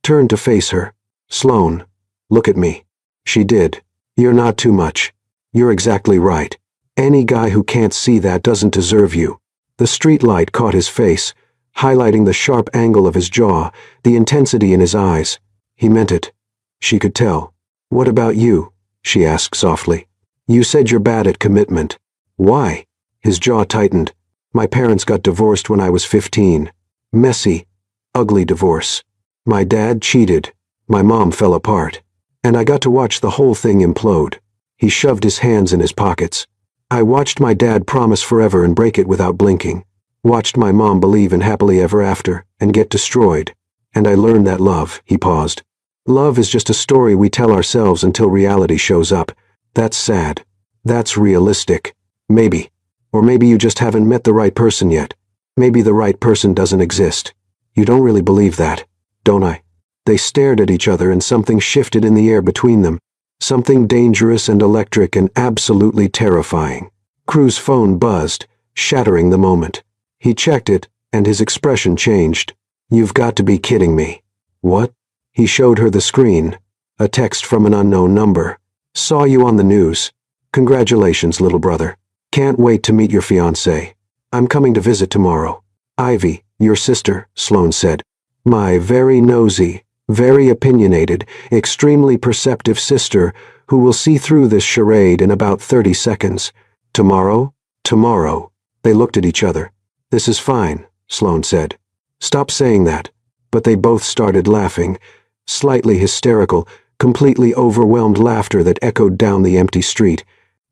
Turned to face her. Sloane. Look at me. She did. You're not too much. You're exactly right. Any guy who can't see that doesn't deserve you. The streetlight caught his face, highlighting the sharp angle of his jaw, the intensity in his eyes. He meant it. She could tell. What about you? She asked softly. You said you're bad at commitment. Why? His jaw tightened. My parents got divorced when I was 15. Messy, ugly divorce. My dad cheated. My mom fell apart. And I got to watch the whole thing implode. He shoved his hands in his pockets. I watched my dad promise forever and break it without blinking. Watched my mom believe in happily ever after and get destroyed. And I learned that love, he paused. Love is just a story we tell ourselves until reality shows up. That's sad. That's realistic. Maybe. Or maybe you just haven't met the right person yet. Maybe the right person doesn't exist. You don't really believe that, don't I? They stared at each other and something shifted in the air between them. Something dangerous and electric and absolutely terrifying. Crew's phone buzzed, shattering the moment. He checked it, and his expression changed. You've got to be kidding me. What? He showed her the screen. A text from an unknown number. Saw you on the news. Congratulations, little brother. Can't wait to meet your fiancée. I'm coming to visit tomorrow. Ivy, your sister, Sloane said. My very nosy, very opinionated, extremely perceptive sister who will see through this charade in about 30 seconds. Tomorrow? Tomorrow. They looked at each other. This is fine, Sloane said. Stop saying that. But they both started laughing. Slightly hysterical, completely overwhelmed laughter that echoed down the empty street.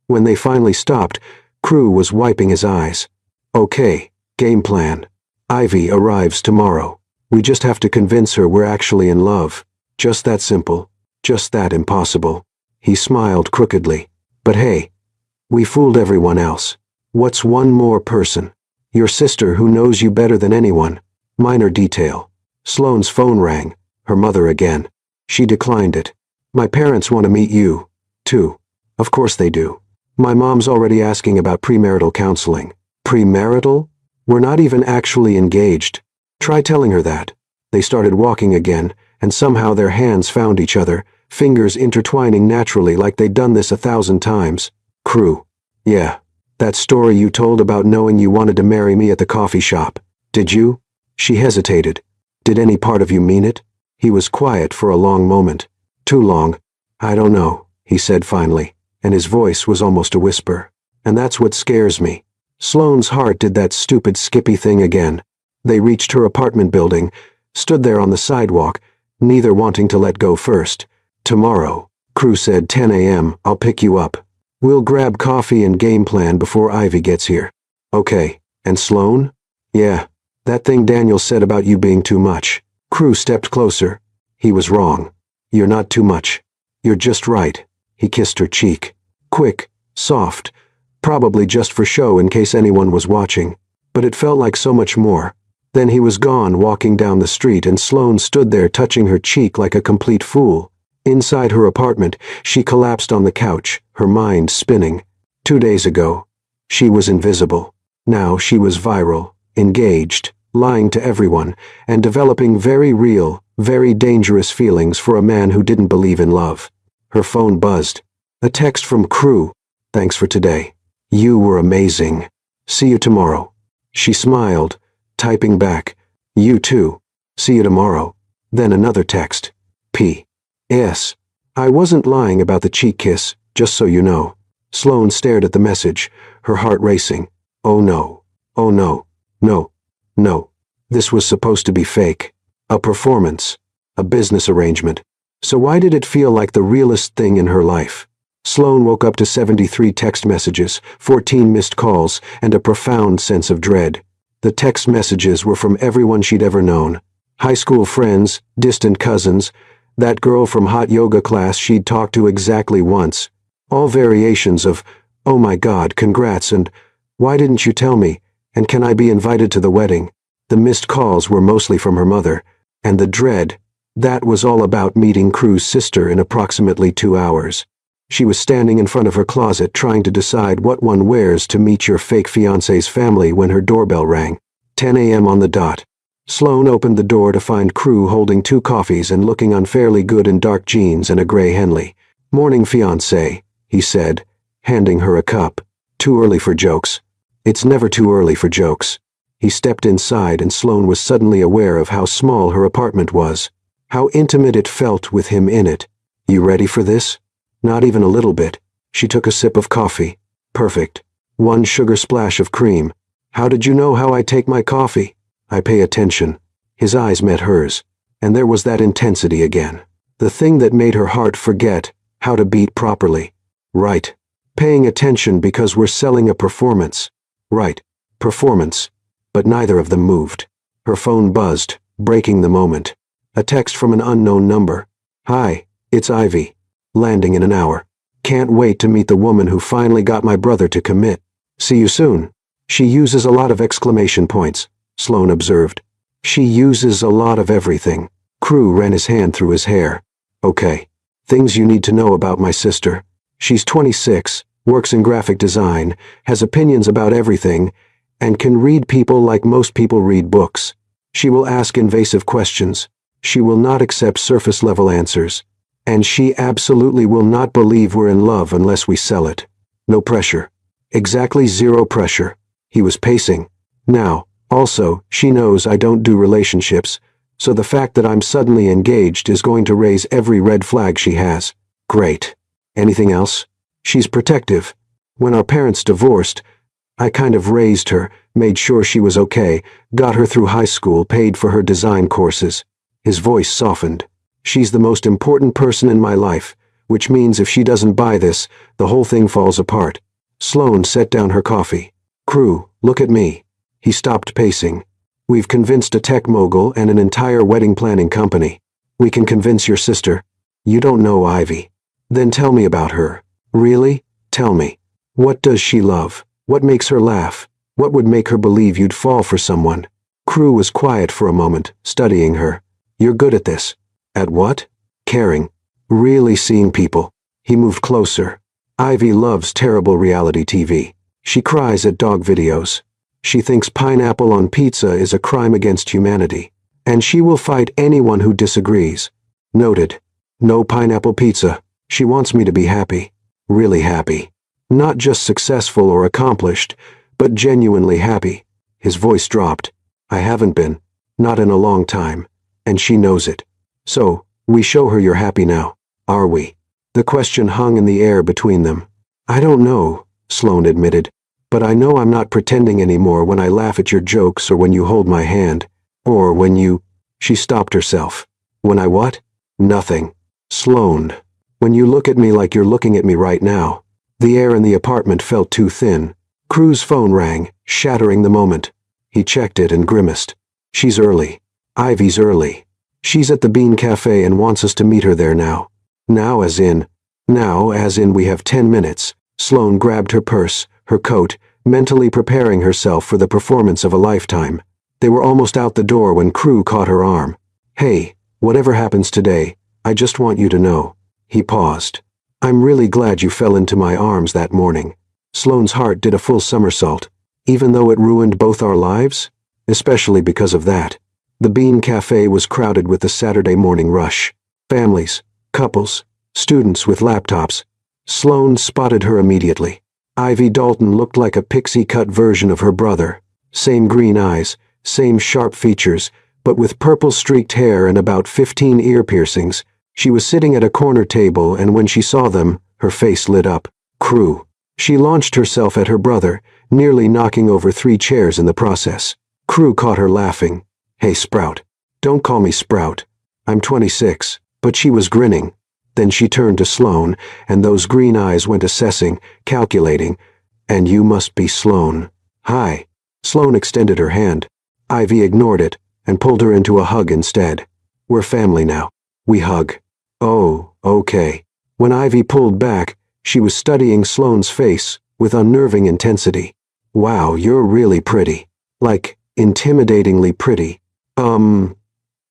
When they finally stopped, Crew was wiping his eyes. Okay, game plan. Ivy arrives tomorrow. We just have to convince her we're actually in love. Just that simple. Just that impossible. He smiled crookedly. But hey, we fooled everyone else. What's one more person? Your sister who knows you better than anyone. Minor detail. Sloane's phone rang. Her mother again. She declined it. My parents want to meet you, too. Of course they do. My mom's already asking about premarital counseling. Premarital? We're not even actually engaged. Try telling her that. They started walking again, and somehow their hands found each other, fingers intertwining naturally like they'd done this 1,000 times. Crew. Yeah. That story you told about knowing you wanted to marry me at the coffee shop. Did you? She hesitated. Did any part of you mean it? He was quiet for a long moment. Too long. I don't know, he said finally, and his voice was almost a whisper. And that's what scares me. Sloane's heart did that stupid Skippy thing again. They reached her apartment building, stood there on the sidewalk, neither wanting to let go first. Tomorrow, Crew said 10 a.m., I'll pick you up. We'll grab coffee and game plan before Ivy gets here. Okay, and Sloane? Yeah, that thing Daniel said about you being too much. Crew stepped closer. He was wrong. You're not too much. You're just right. He kissed her cheek. Quick, soft, probably just for show in case anyone was watching. But it felt like so much more. Then he was gone, walking down the street, and Sloane stood there touching her cheek like a complete fool. Inside her apartment, she collapsed on the couch, her mind spinning. 2 days ago, she was invisible. Now she was viral, engaged, lying to everyone, and developing very real, Very dangerous feelings for a man who didn't believe in love. Her phone buzzed. A text from Crew. Thanks for today. You were amazing. See you tomorrow. She smiled, typing back. You too. See you tomorrow. Then another text. P.S. I wasn't lying about the cheek kiss, just so you know. Sloane stared at the message, her heart racing. Oh no. Oh no. No. No. This was supposed to be fake. A performance. A business arrangement. So why did it feel like the realest thing in her life? Sloane woke up to 73 text messages, 14 missed calls, and a profound sense of dread. The text messages were from everyone she'd ever known. High school friends, distant cousins, that girl from hot yoga class she'd talked to exactly once. All variations of, oh my God, congrats, and why didn't you tell me, and can I be invited to the wedding? The missed calls were mostly from her mother, and the dread, that was all about meeting Crew's sister in approximately 2 hours. She was standing in front of her closet trying to decide what one wears to meet your fake fiancé's family when her doorbell rang. 10 a.m. on the dot. Sloane opened the door to find Crew holding 2 coffees and looking unfairly good in dark jeans and a gray Henley. Morning, fiancé, he said, handing her a cup. Too early for jokes. It's never too early for jokes. He stepped inside and Sloane was suddenly aware of how small her apartment was. How intimate it felt with him in it. You ready for this? Not even a little bit. She took a sip of coffee. Perfect. 1 sugar splash of cream. How did you know how I take my coffee? I pay attention. His eyes met hers, and there was that intensity again. The thing that made her heart forget how to beat properly. Right. Paying attention because we're selling a performance. Right. Performance. But neither of them moved. Her phone buzzed, breaking the moment. A text from an unknown number. Hi, it's Ivy. Landing in an hour. Can't wait to meet the woman who finally got my brother to commit. See you soon. She uses a lot of exclamation points, Sloane observed. She uses a lot of everything. Crew ran his hand through his hair. Okay. Things you need to know about my sister. She's 26, works in graphic design, has opinions about everything, and can read people like most people read books. She will ask invasive questions. She will not accept surface-level answers. And she absolutely will not believe we're in love unless we sell it. No pressure. Exactly 0 pressure. He was pacing. Now, also, she knows I don't do relationships, so the fact that I'm suddenly engaged is going to raise every red flag she has. Great. Anything else? She's protective. When our parents divorced, I kind of raised her, made sure she was okay, got her through high school, paid for her design courses. His voice softened. She's the most important person in my life, which means if she doesn't buy this, the whole thing falls apart. Sloane set down her coffee. Crew, look at me. He stopped pacing. We've convinced a tech mogul and an entire wedding planning company. We can convince your sister. You don't know Ivy. Then tell me about her. Really? Tell me. What does she love? What makes her laugh? What would make her believe you'd fall for someone? Crew was quiet for a moment, studying her. You're good at this. At what? Caring. Really seeing people. He moved closer. Ivy loves terrible reality TV. She cries at dog videos. She thinks pineapple on pizza is a crime against humanity. And she will fight anyone who disagrees. Noted. No pineapple pizza. She wants me to be happy. Really happy. Not just successful or accomplished, but genuinely happy. His voice dropped. I haven't been. Not in a long time. And she knows it. So, we show her you're happy now, are we? The question hung in the air between them. I don't know, Sloane admitted, but I know I'm not pretending anymore when I laugh at your jokes or when you hold my hand. Or when you... She stopped herself. When I what? Nothing. Sloane. When you look at me like you're looking at me right now. The air in the apartment felt too thin. Crew's phone rang, shattering the moment. He checked it and grimaced. She's early. Ivy's early. She's at the Bean Cafe and wants us to meet her there now. Now as in we have 10 minutes. Sloane grabbed her purse, her coat, mentally preparing herself for the performance of a lifetime. They were almost out the door when Crew caught her arm. Hey, whatever happens today, I just want you to know. He paused. I'm really glad you fell into my arms that morning. Sloane's heart did a full somersault. Even though it ruined both our lives? Especially because of that. The Bean Cafe was crowded with the Saturday morning rush. Families, couples, students with laptops. Sloane spotted her immediately. Ivy Dalton looked like a pixie-cut version of her brother. Same green eyes, same sharp features, but with purple-streaked hair and about 15 ear piercings. She was sitting at a corner table, and when she saw them, her face lit up. Crew. She launched herself at her brother, nearly knocking over 3 chairs in the process. Crew caught her laughing. "Hey, Sprout. Don't call me Sprout. I'm 26. But she was grinning. Then she turned to Sloane, and those green eyes went assessing, calculating. "And you must be Sloane." "Hi." Sloane extended her hand. Ivy ignored it, and pulled her into a hug instead. "We're family now. We hug." "Oh, okay." When Ivy pulled back, she was studying Sloane's face with unnerving intensity. "Wow, you're really pretty. Like, intimidatingly pretty."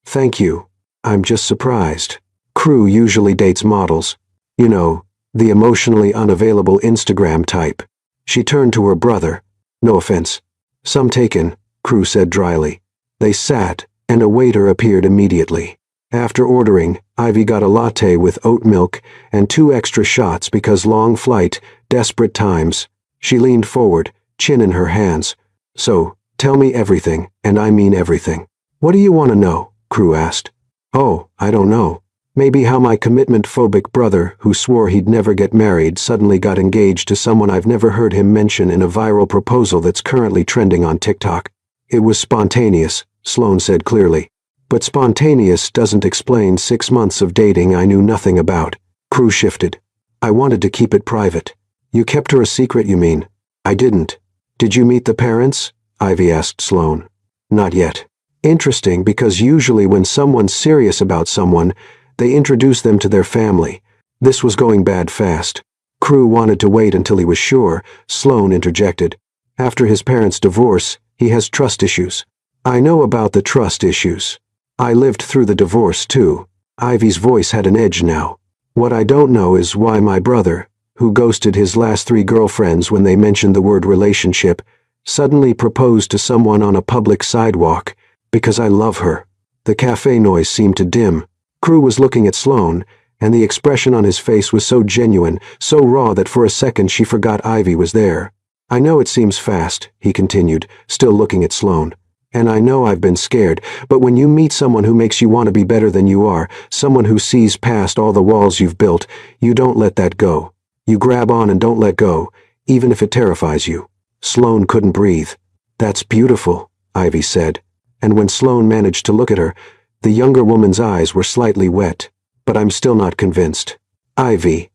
Thank you. I'm just surprised. Crew usually dates models. You know, the emotionally unavailable Instagram type." She turned to her brother. "No offense." "Some taken," Crew said dryly. They sat, and a waiter appeared immediately. After ordering, Ivy got a latte with oat milk and 2 extra shots because long flight, desperate times. She leaned forward, chin in her hands. "So, tell me everything, and I mean everything." "What do you want to know?" Crew asked. "Oh, I don't know. Maybe how my commitment-phobic brother, who swore he'd never get married, suddenly got engaged to someone I've never heard him mention in a viral proposal that's currently trending on TikTok." "It was spontaneous," Sloane said clearly. "But spontaneous doesn't explain 6 months of dating I knew nothing about." Crew shifted. "I wanted to keep it private." "You kept her a secret, you mean?" "I didn't." "Did you meet the parents?" Ivy asked Sloane. "Not yet." Interesting, because usually when someone's serious about someone, they introduce them to their family. This was going bad fast. Crew wanted to wait until he was sure. Sloane interjected. "After his parents' divorce, he has trust issues." "I know about the trust issues. I lived through the divorce, too." Ivy's voice had an edge now. "What I don't know is why my brother, who ghosted his last 3 girlfriends when they mentioned the word relationship, suddenly proposed to someone on a public sidewalk. Because I love her." The cafe noise seemed to dim. Crew was looking at Sloane, and the expression on his face was so genuine, so raw that for a second she forgot Ivy was there. "I know it seems fast," he continued, still looking at Sloane. "And I know I've been scared, but when you meet someone who makes you want to be better than you are, someone who sees past all the walls you've built, you don't let that go. You grab on and don't let go, even if it terrifies you." Sloane couldn't breathe. "That's beautiful," Ivy said. And when Sloane managed to look at her, the younger woman's eyes were slightly wet. "But I'm still not convinced." "Ivy,"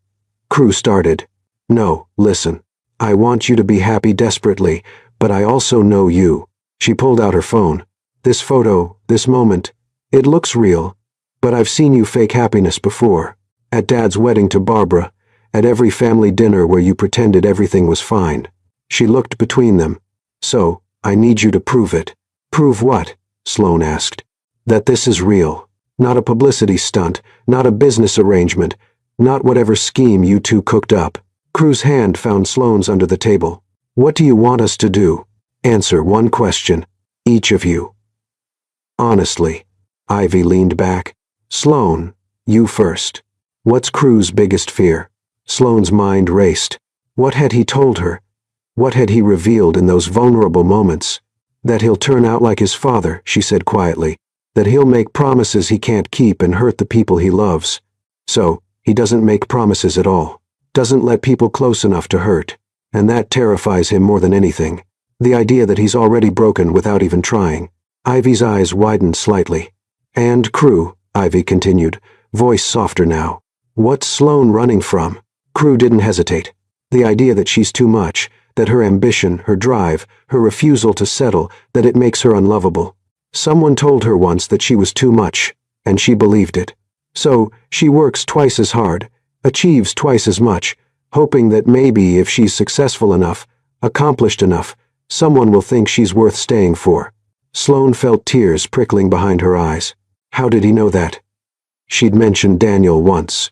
Crew started. "No, listen. I want you to be happy desperately, but I also know you." She pulled out her phone. "This photo, this moment, it looks real, but I've seen you fake happiness before. At Dad's wedding to Barbara, at every family dinner where you pretended everything was fine." She looked between them. "So, I need you to prove it." "Prove what?" Sloane asked. "That this is real. Not a publicity stunt, not a business arrangement, not whatever scheme you two cooked up." Crew's hand found Sloane's under the table. "What do you want us to do? Answer one question. Each of you." "Honestly." Ivy leaned back. "Sloane, you first. What's Crew's biggest fear?" Sloane's mind raced. What had he told her? What had he revealed in those vulnerable moments? "That he'll turn out like his father," she said quietly. "That he'll make promises he can't keep and hurt the people he loves. So, he doesn't make promises at all. Doesn't let people close enough to hurt. And that terrifies him more than anything. The idea that he's already broken without even trying." Ivy's eyes widened slightly. "And Crew," Ivy continued, voice softer now. "What's Sloane running from?" Crew didn't hesitate. The idea that she's too much, that her ambition, her drive, her refusal to settle, that it makes her unlovable. Someone told her once that she was too much, and she believed it. So, she works twice as hard, achieves twice as much, hoping that maybe if she's successful enough, accomplished enough, someone will think she's worth staying for. Sloane felt tears prickling behind her eyes. How did he know that? She'd mentioned Daniel once,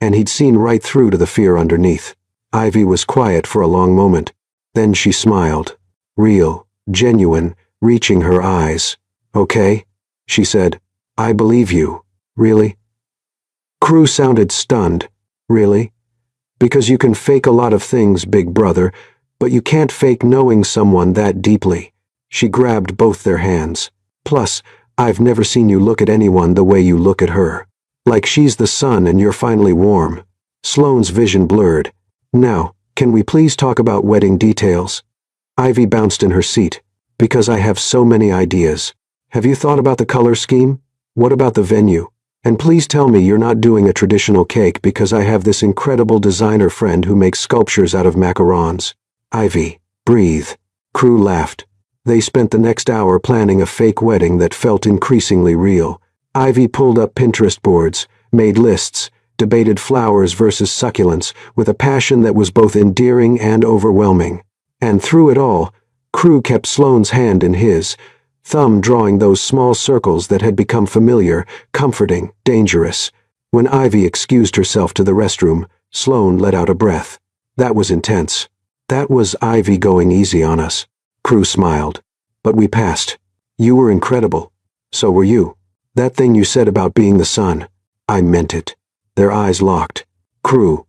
and he'd seen right through to the fear underneath. Ivy was quiet for a long moment. Then she smiled. Real, genuine, reaching her eyes. Okay, she said. I believe you. Really? Crew sounded stunned. Really? Because you can fake a lot of things, big brother, but you can't fake knowing someone that deeply. She grabbed both their hands. Plus, I've never seen you look at anyone the way you look at her. Like she's the sun and you're finally warm. Sloane's vision blurred. Now, can we please talk about wedding details? Ivy bounced in her seat. Because I have so many ideas. Have you thought about the color scheme? What about the venue? And please tell me you're not doing a traditional cake because I have this incredible designer friend who makes sculptures out of macarons. Ivy, breathe. Crew laughed. They spent the next hour planning a fake wedding that felt increasingly real. Ivy pulled up Pinterest boards, made lists, debated flowers versus succulents with a passion that was both endearing and overwhelming. And through it all, Crew kept Sloane's hand in his, thumb drawing those small circles that had become familiar, comforting, dangerous. When Ivy excused herself to the restroom, Sloane let out a breath. That was intense. That was Ivy going easy on us. Crew smiled. But we passed. You were incredible. So were you. That thing you said about being the sun. I meant it. Their eyes locked. Crew.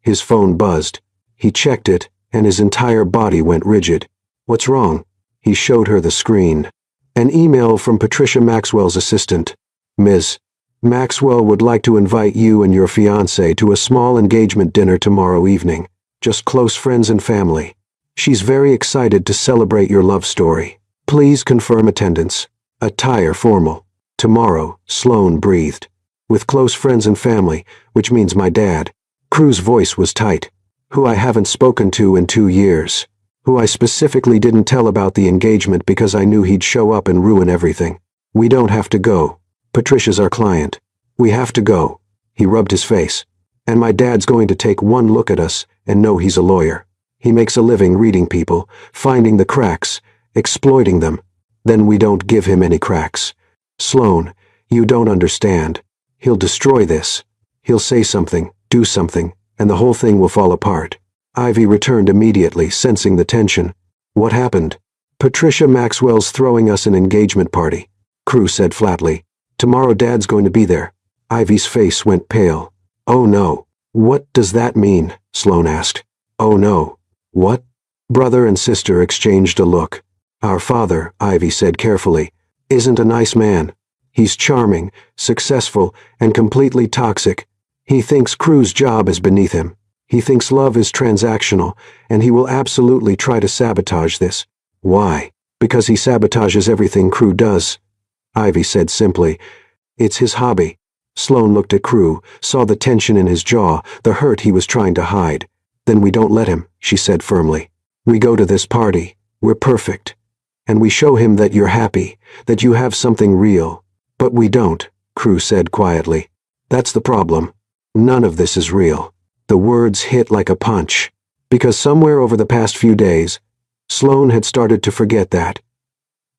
His phone buzzed. He checked it, and his entire body went rigid. What's wrong? He showed her the screen. An email from Patricia Maxwell's assistant. Ms. Maxwell would like to invite you and your fiancé to a small engagement dinner tomorrow evening. Just close friends and family. She's very excited to celebrate your love story. Please confirm attendance. Attire formal. Tomorrow, Sloane breathed. With close friends and family, which means my dad. Crew's voice was tight. Who I haven't spoken to in 2 years. Who I specifically didn't tell about the engagement because I knew he'd show up and ruin everything. We don't have to go. Patricia's our client. We have to go. He rubbed his face. And my dad's going to take one look at us and know he's a lawyer. He makes a living reading people, finding the cracks, exploiting them. Then we don't give him any cracks. Sloane, you don't understand. He'll destroy this. He'll say something, do something, and the whole thing will fall apart. Ivy returned immediately, sensing the tension. What happened? Patricia Maxwell's throwing us an engagement party. Crew said flatly. Tomorrow Dad's going to be there. Ivy's face went pale. Oh no. What does that mean? Sloane asked. Oh no. What? Brother and sister exchanged a look. Our father, Ivy said carefully, isn't a nice man. He's charming, successful, and completely toxic. He thinks Crew's job is beneath him. He thinks love is transactional, and he will absolutely try to sabotage this. Why? Because he sabotages everything Crew does. Ivy said simply, it's his hobby. Sloane looked at Crew, saw the tension in his jaw, the hurt he was trying to hide. Then we don't let him, she said firmly. We go to this party. We're perfect. And we show him that you're happy, that you have something real. But we don't, Crew said quietly. That's the problem. None of this is real. The words hit like a punch. Because somewhere over the past few days, Sloane had started to forget that.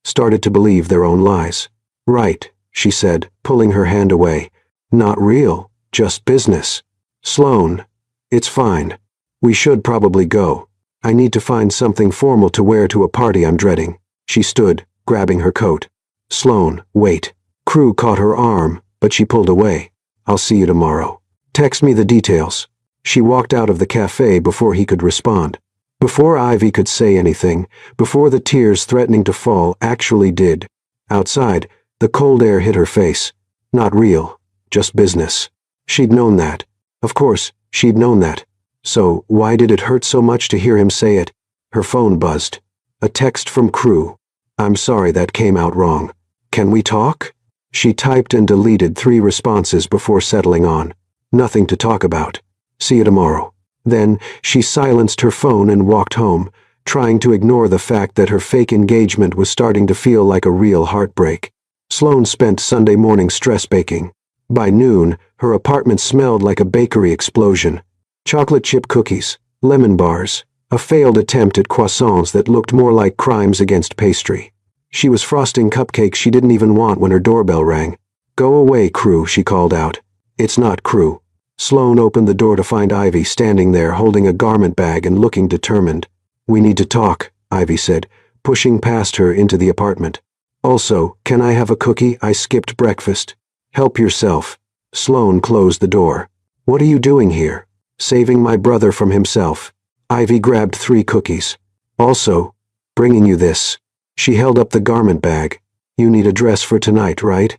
Started to believe their own lies. Right, she said, pulling her hand away. Not real, just business. Sloane, it's fine. We should probably go. I need to find something formal to wear to a party I'm dreading. She stood, grabbing her coat. Sloane, wait. Crew caught her arm, but she pulled away. I'll see you tomorrow. Text me the details. She walked out of the cafe before he could respond. Before Ivy could say anything, before the tears threatening to fall actually did. Outside, the cold air hit her face. Not real, just business. She'd known that. Of course, she'd known that. So, why did it hurt so much to hear him say it? Her phone buzzed. A text from Crew. I'm sorry that came out wrong. Can we talk? She typed and deleted 3 responses before settling on. Nothing to talk about. See you tomorrow. Then, she silenced her phone and walked home, trying to ignore the fact that her fake engagement was starting to feel like a real heartbreak. Sloane spent Sunday morning stress baking. By noon, her apartment smelled like a bakery explosion. Chocolate chip cookies, lemon bars, a failed attempt at croissants that looked more like crimes against pastry. She was frosting cupcakes she didn't even want when her doorbell rang. Go away, Crew, she called out. It's not Crew. Sloane opened the door to find Ivy standing there holding a garment bag and looking determined. We need to talk, Ivy said, pushing past her into the apartment. Also, can I have a cookie? I skipped breakfast. Help yourself. Sloane closed the door. What are you doing here? Saving my brother from himself. Ivy grabbed 3 cookies. Also, bringing you this. She held up the garment bag. You need a dress for tonight, right?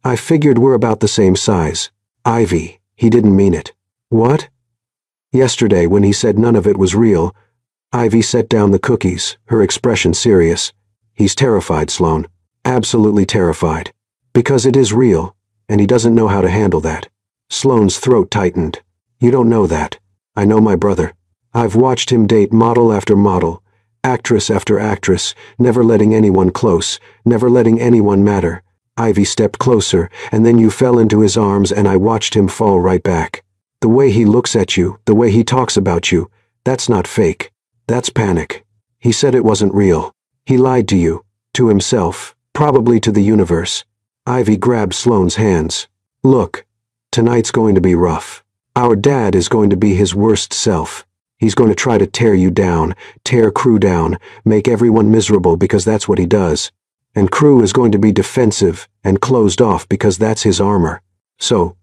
I figured we're about the same size. Ivy, he didn't mean it. What? Yesterday, when he said none of it was real, Ivy set down the cookies, her expression serious. He's terrified, Sloane. Absolutely terrified. Because it is real, and he doesn't know how to handle that. Sloane's throat tightened. You don't know that. I know my brother. I've watched him date model after model, actress after actress, never letting anyone close, never letting anyone matter. Ivy stepped closer, and then you fell into his arms and I watched him fall right back. The way he looks at you, the way he talks about you, that's not fake. That's panic. He said it wasn't real. He lied to you, to himself, probably to the universe. Ivy grabbed Sloane's hands. Look, tonight's going to be rough. Our dad is going to be his worst self. He's going to try to tear you down, tear Crew down, make everyone miserable because that's what he does. And Crew is going to be defensive and closed off because that's his armor. So,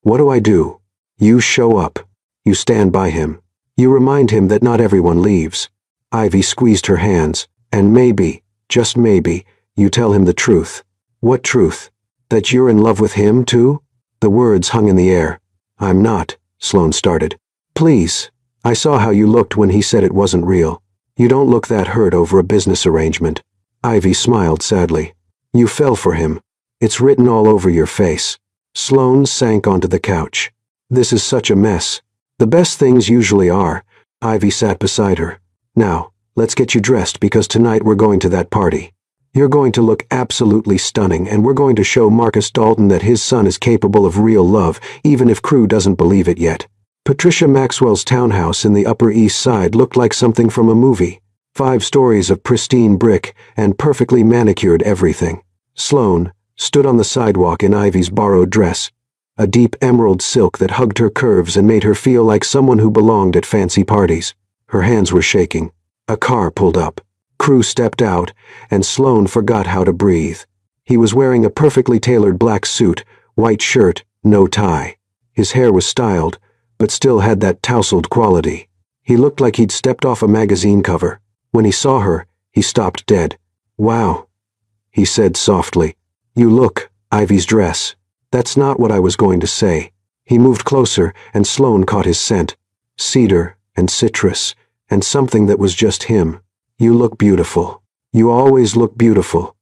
what do? You show up. You stand by him. You remind him that not everyone leaves. Ivy squeezed her hands, and maybe, just maybe, you tell him the truth. What truth? That you're in love with him, too? The words hung in the air. I'm not, Sloane started. Please. I saw how you looked when he said it wasn't real. You don't look that hurt over a business arrangement. Ivy smiled sadly. You fell for him. It's written all over your face. Sloane sank onto the couch. This is such a mess. The best things usually are. Ivy sat beside her. Now, let's get you dressed because tonight we're going to that party. You're going to look absolutely stunning and we're going to show Marcus Dalton that his son is capable of real love, even if Crew doesn't believe it yet. Patricia Maxwell's townhouse in the Upper East Side looked like something from a movie. 5 stories of pristine brick and perfectly manicured everything. Sloane stood on the sidewalk in Ivy's borrowed dress, a deep emerald silk that hugged her curves and made her feel like someone who belonged at fancy parties. Her hands were shaking. A car pulled up. Crew stepped out, and Sloane forgot how to breathe. He was wearing a perfectly tailored black suit, white shirt, no tie. His hair was styled, but still had that tousled quality. He looked like he'd stepped off a magazine cover. When he saw her, he stopped dead. Wow, he said softly. You look, Ivy's dress. That's not what I was going to say. He moved closer, and Sloane caught his scent. Cedar and citrus, and something that was just him. You look beautiful. You always look beautiful.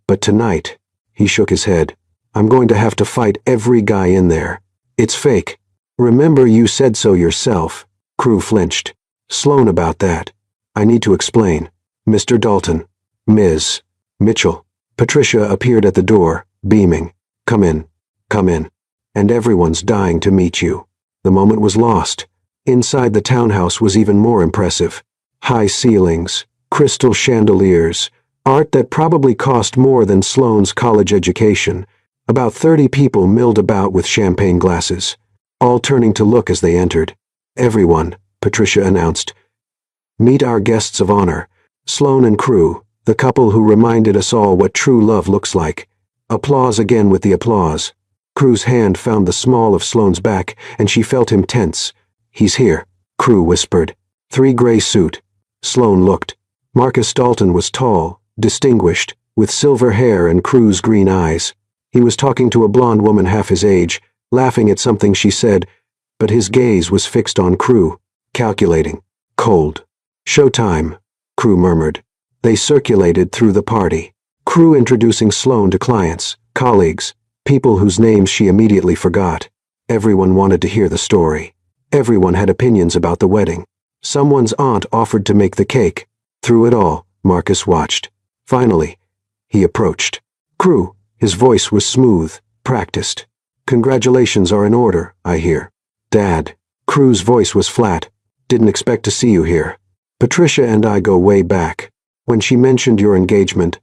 But tonight, he shook his head. I'm going to have to fight every guy in there. It's fake. Remember you said so yourself. Crew flinched. Sloane about that. I need to explain. Mr. Dalton. Ms. Mitchell. Patricia appeared at the door, beaming. Come in. Come in. And everyone's dying to meet you. The moment was lost. Inside the townhouse was even more impressive. High ceilings, crystal chandeliers, art that probably cost more than Sloane's college education. About 30 people milled about with champagne glasses, all turning to look as they entered. Everyone, Patricia announced. Meet our guests of honor, Sloane and Crew, the couple who reminded us all what true love looks like. Applause again with the applause. Crew's hand found the small of Sloane's back, and she felt him tense. He's here, Crew whispered. 3 gray suit. Sloane looked. Marcus Dalton was tall, distinguished, with silver hair and Crew's green eyes. He was talking to a blonde woman half his age, laughing at something she said, but his gaze was fixed on Crew, calculating, cold. Showtime, Crew murmured. They circulated through the party. Crew introducing Sloane to clients, colleagues, people whose names she immediately forgot. Everyone wanted to hear the story. Everyone had opinions about the wedding. Someone's aunt offered to make the cake. Through it all, Marcus watched. Finally, he approached. Crew, his voice was smooth, practiced. Congratulations are in order, I hear. Dad. Crew's voice was flat. Didn't expect to see you here. Patricia and I go way back. When she mentioned your engagement,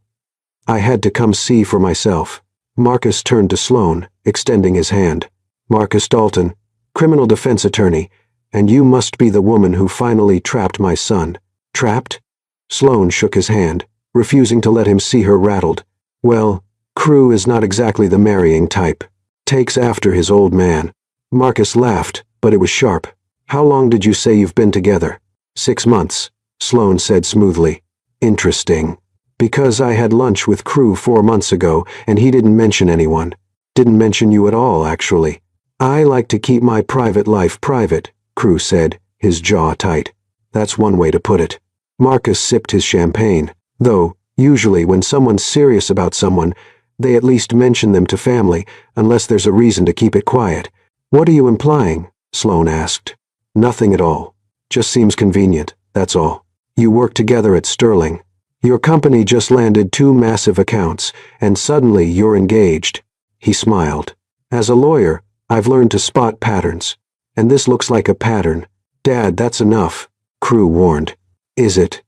I had to come see for myself. Marcus turned to Sloane, extending his hand. Marcus Dalton, criminal defense attorney, and you must be the woman who finally trapped my son. Trapped? Sloane shook his hand, refusing to let him see her rattled. Well, Crew is not exactly the marrying type. Takes after his old man. Marcus laughed, but it was sharp. How long did you say you've been together? 6 months, Sloane said smoothly. Interesting. Because I had lunch with Crew 4 months ago, and he didn't mention anyone. Didn't mention you at all, actually. I like to keep my private life private, Crew said, his jaw tight. That's one way to put it. Marcus sipped his champagne, though, usually when someone's serious about someone, they at least mention them to family, unless there's a reason to keep it quiet. What are you implying? Sloane asked. Nothing at all. Just seems convenient, that's all. You work together at Sterling. Your company just landed 2 massive accounts, and suddenly you're engaged. He smiled. As a lawyer, I've learned to spot patterns. And this looks like a pattern. Dad, that's enough, Crew warned. Is it?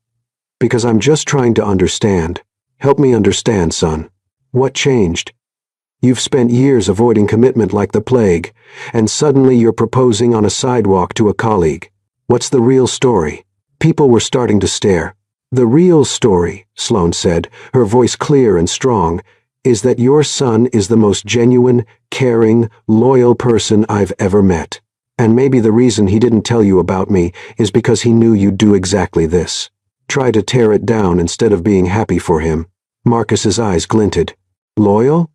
Because I'm just trying to understand. Help me understand, son. What changed? You've spent years avoiding commitment like the plague, and suddenly you're proposing on a sidewalk to a colleague. What's the real story? People were starting to stare. The real story, Sloane said, her voice clear and strong, is that your son is the most genuine, caring, loyal person I've ever met. And maybe the reason he didn't tell you about me is because he knew you'd do exactly this. Try to tear it down instead of being happy for him. Marcus's eyes glinted. Loyal?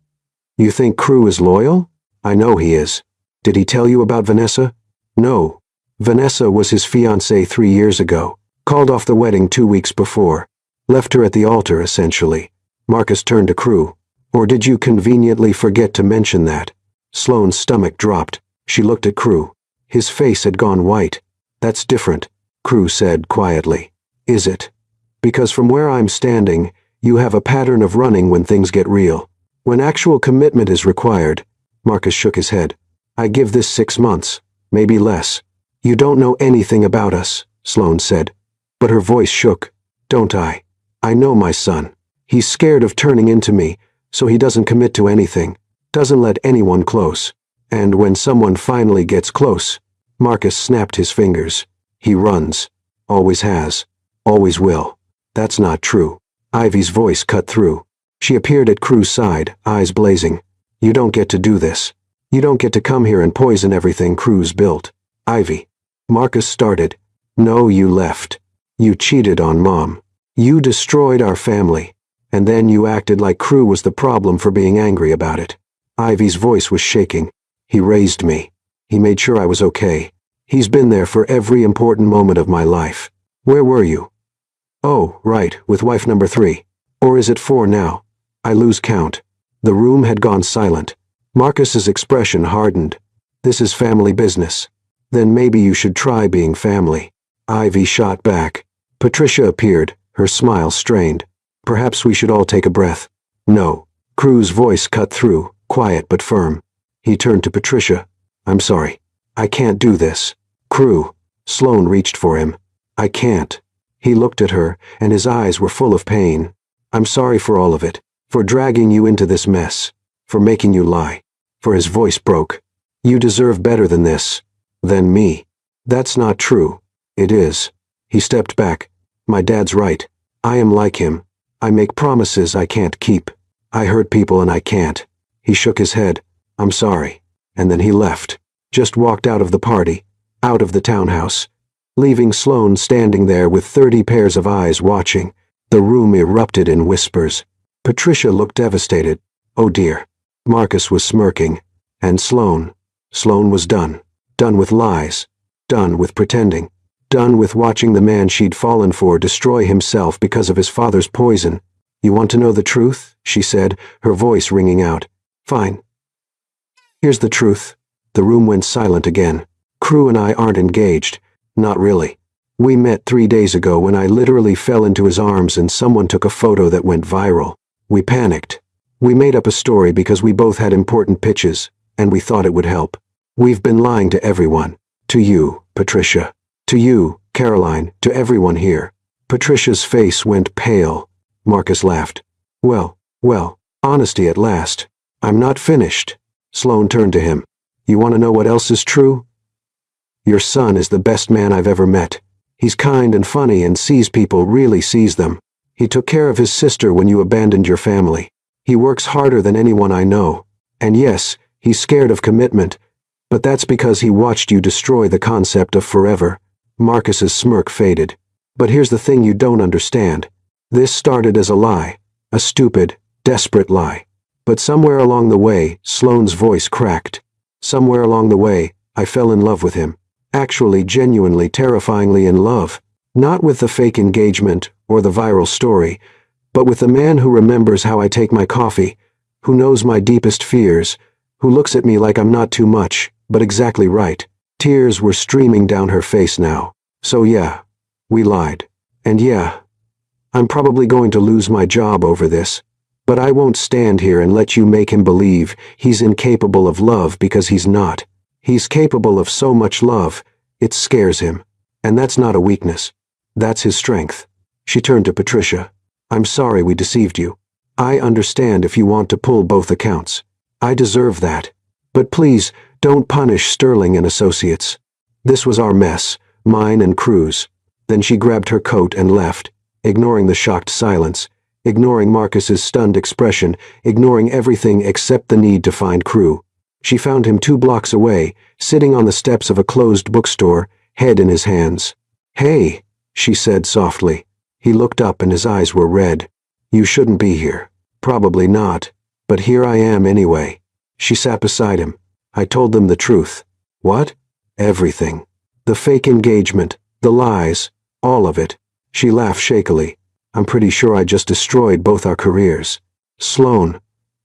You think Crew is loyal? I know he is. Did he tell you about Vanessa? No. Vanessa was his fiancée 3 years ago. Called off the wedding 2 weeks before. Left her at the altar, essentially. Marcus turned to Crew. Or did you conveniently forget to mention that? Sloane's stomach dropped. She looked at Crew. His face had gone white. That's different, Crew said quietly. Is it? Because from where I'm standing, you have a pattern of running when things get real. When actual commitment is required, Marcus shook his head. I give this 6 months, maybe less. You don't know anything about us, Sloane said. But her voice shook. Don't I? I know my son. He's scared of turning into me, so he doesn't commit to anything. Doesn't let anyone close. And when someone finally gets close, Marcus snapped his fingers. He runs. Always has. Always will. That's not true. Ivy's voice cut through. She appeared at Crew's side, eyes blazing. You don't get to do this. You don't get to come here and poison everything Crew's built. Ivy. Marcus started. No, you left. You cheated on Mom. You destroyed our family. And then you acted like Crew was the problem for being angry about it. Ivy's voice was shaking. He raised me. He made sure I was okay. He's been there for every important moment of my life. Where were you? Oh, right, with wife number 3. Or is it 4 now? I lose count. The room had gone silent. Marcus's expression hardened. This is family business. Then maybe you should try being family. Ivy shot back. Patricia appeared, her smile strained. Perhaps we should all take a breath. No. Crew's voice cut through, quiet but firm. He turned to Patricia. I'm sorry. I can't do this. Crew. Sloane reached for him. I can't. He looked at her, and his eyes were full of pain. I'm sorry for all of it. For dragging you into this mess. For making you lie. For his voice broke. You deserve better than this. Than me. That's not true. It is. He stepped back. My dad's right. I am like him. I make promises I can't keep. I hurt people and I can't. He shook his head. I'm sorry. And then he left. Just walked out of the party. Out of the townhouse. Leaving Sloane standing there with 30 pairs of eyes watching. The room erupted in whispers. Patricia looked devastated. Oh dear. Marcus was smirking. And Sloane. Sloane was done. Done with lies. Done with pretending. Done with watching the man she'd fallen for destroy himself because of his father's poison. You want to know the truth? She said, her voice ringing out. Fine. Here's the truth. The room went silent again. Crew and I aren't engaged. Not really. We met 3 days ago when I literally fell into his arms and someone took a photo that went viral. We panicked. We made up a story because we both had important pitches, and we thought it would help. We've been lying to everyone. To you, Patricia. To you, Caroline, to everyone here. Patricia's face went pale. Marcus laughed. Well, honesty at last. I'm not finished. Sloane turned to him. You want to know what else is true? Your son is the best man I've ever met. He's kind and funny and sees people, really sees them. He took care of his sister when you abandoned your family. He works harder than anyone I know. And yes, he's scared of commitment, but that's because he watched you destroy the concept of forever." Marcus's smirk faded. "But here's the thing you don't understand. This started as a lie. A stupid, desperate lie. But somewhere along the way," Sloane's voice cracked. "Somewhere along the way, I fell in love with him. Actually, genuinely, terrifyingly in love. Not with the fake engagement or the viral story, but with the man who remembers how I take my coffee, who knows my deepest fears, who looks at me like I'm not too much, but exactly right." Tears were streaming down her face now. "So yeah, we lied. And yeah, I'm probably going to lose my job over this. But I won't stand here and let you make him believe he's incapable of love, because he's not. He's capable of so much love, it scares him. And that's not a weakness. That's his strength." She turned to Patricia. "I'm sorry we deceived you. I understand if you want to pull both accounts. I deserve that. But please, don't punish Sterling and Associates. This was our mess, mine and Crew's." Then she grabbed her coat and left, ignoring the shocked silence, ignoring Marcus's stunned expression, ignoring everything except the need to find Crew. She found him 2 blocks away, sitting on the steps of a closed bookstore, head in his hands. "Hey," she said softly. He looked up and his eyes were red. "You shouldn't be here." "Probably not. But here I am anyway." She sat beside him. "I told them the truth." "What?" "Everything. The fake engagement, the lies, all of it." She laughed shakily. "I'm pretty sure I just destroyed both our careers." "Sloane,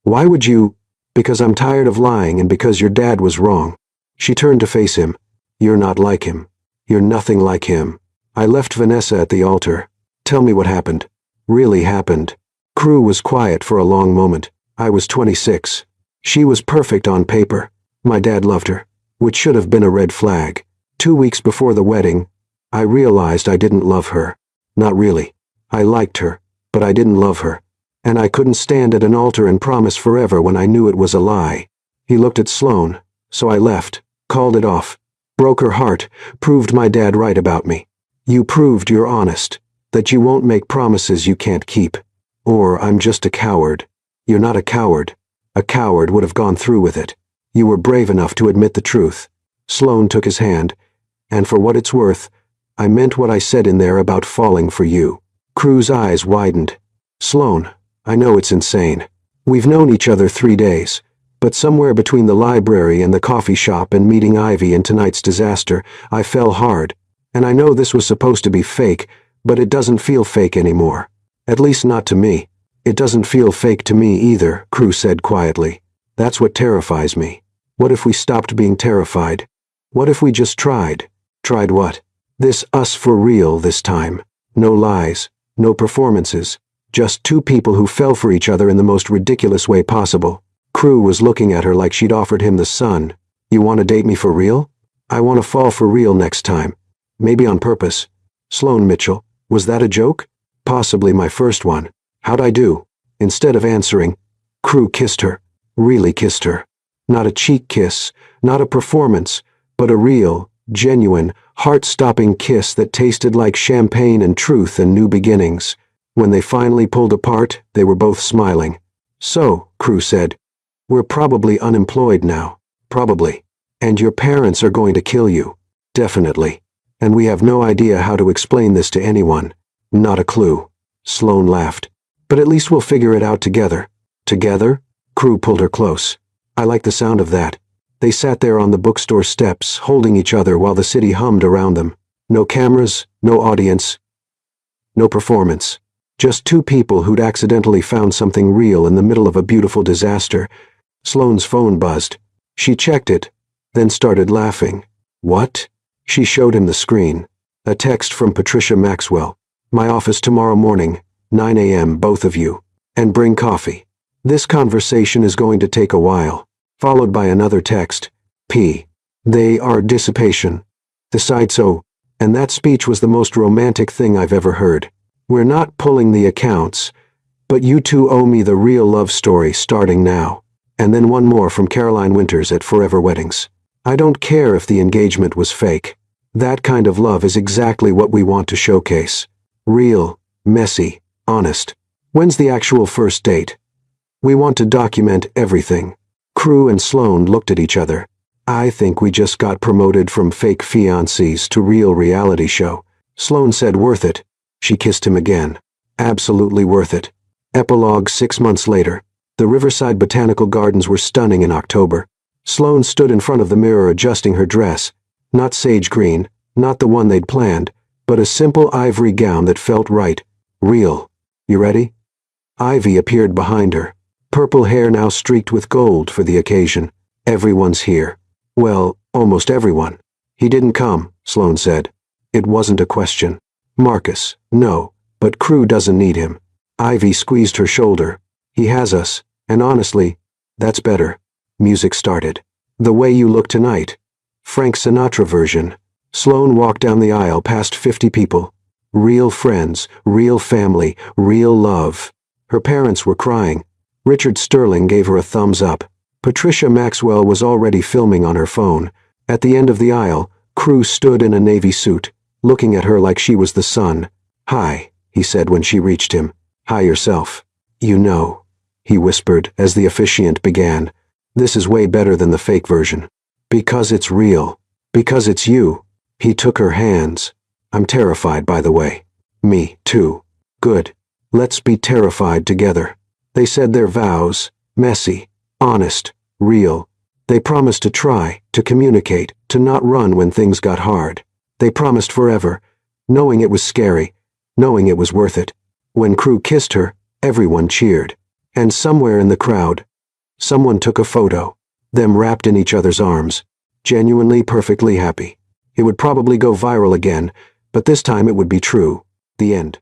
why would you—" "Because I'm tired of lying and because your dad was wrong." She turned to face him. "You're not like him. You're nothing like him. I left Vanessa at the altar. Tell me what happened. Really happened." Crew was quiet for a long moment. "I was 26. She was perfect on paper. My dad loved her, which should have been a red flag. 2 weeks before the wedding, I realized I didn't love her. Not really. I liked her, but I didn't love her. And I couldn't stand at an altar and promise forever when I knew it was a lie." He looked at Sloane. "So I left, called it off, broke her heart, proved my dad right about me. You proved you're honest, that you won't make promises you can't keep. Or I'm just a coward." "You're not a coward. A coward would have gone through with it. You were brave enough to admit the truth." Sloane took his hand. "And for what it's worth, I meant what I said in there about falling for you." Crew's eyes widened. "Sloane, I know it's insane. We've known each other 3 days, but somewhere between the library and the coffee shop and meeting Ivy and tonight's disaster, I fell hard. And I know this was supposed to be fake, but it doesn't feel fake anymore. At least not to me." "It doesn't feel fake to me either," Crew said quietly. "That's what terrifies me. What if we stopped being terrified? What if we just tried?" "Tried what?" "This us for real this time. No lies, no performances. Just 2 people who fell for each other in the most ridiculous way possible." Crew was looking at her like she'd offered him the sun. "You want to date me for real?" "I want to fall for real next time. Maybe on purpose." "Sloane Mitchell, was that a joke?" "Possibly my first one. How'd I do?" Instead of answering, Crew kissed her. Really kissed her. Not a cheek kiss, not a performance, but a real, genuine, heart-stopping kiss that tasted like champagne and truth and new beginnings. When they finally pulled apart, they were both smiling. "So," Crew said, "we're probably unemployed now. Probably. And your parents are going to kill you. Definitely. And we have no idea how to explain this to anyone. Not a clue." Sloane laughed. "But at least we'll figure it out together." "Together?" Crew pulled her close. "I like the sound of that." They sat there on the bookstore steps, holding each other while the city hummed around them. No cameras, no audience, no performance. Just 2 people who'd accidentally found something real in the middle of a beautiful disaster. Sloane's phone buzzed. She checked it, then started laughing. "What?" She showed him the screen. A text from Patricia Maxwell. "My office tomorrow morning, 9 a.m., both of you. And bring coffee. This conversation is going to take a while." Followed by another text. "P. They are dissipation. Decide so." And that speech was the most romantic thing I've ever heard. "We're not pulling the accounts, but you 2 owe me the real love story starting now." And then one more from Caroline Winters at Forever Weddings. "I don't care if the engagement was fake. That kind of love is exactly what we want to showcase. Real, messy, honest. When's the actual first date?" We want to document everything." Crew and Sloane looked at each other. "I think we just got promoted from fake fiancés to real reality show." Sloane said, "Worth it." She kissed him again. "Absolutely worth it." Epilogue 6 months later. The Riverside Botanical Gardens were stunning in October. Sloane stood in front of the mirror adjusting her dress. Not sage green, not the one they'd planned, but a simple ivory gown that felt right. Real. "You ready?" Ivy appeared behind her. Purple hair now streaked with gold for the occasion. "Everyone's here." "Well, almost everyone." "He didn't come," Sloane said. It wasn't a question. "Marcus, no, but Crew doesn't need him." Ivy squeezed her shoulder. "He has us, and honestly, that's better." Music started. "The Way You Look Tonight." Frank Sinatra version. Sloane walked down the aisle past 50 people. Real friends, real family, real love. Her parents were crying. Richard Sterling gave her a thumbs up. Patricia Maxwell was already filming on her phone. At the end of the aisle, Crew stood in a navy suit, looking at her like she was the sun. "Hi," he said when she reached him. "Hi yourself." "You know," he whispered as the officiant began, "this is way better than the fake version. Because it's real. Because it's you." He took her hands. "I'm terrified, by the way." "Me, too." "Good. Let's be terrified together." They said their vows, messy, honest, real. They promised to try, to communicate, to not run when things got hard. They promised forever, knowing it was scary, knowing it was worth it. When Crew kissed her, everyone cheered. And somewhere in the crowd, someone took a photo, them wrapped in each other's arms, genuinely perfectly happy. It would probably go viral again, but this time it would be true. The end.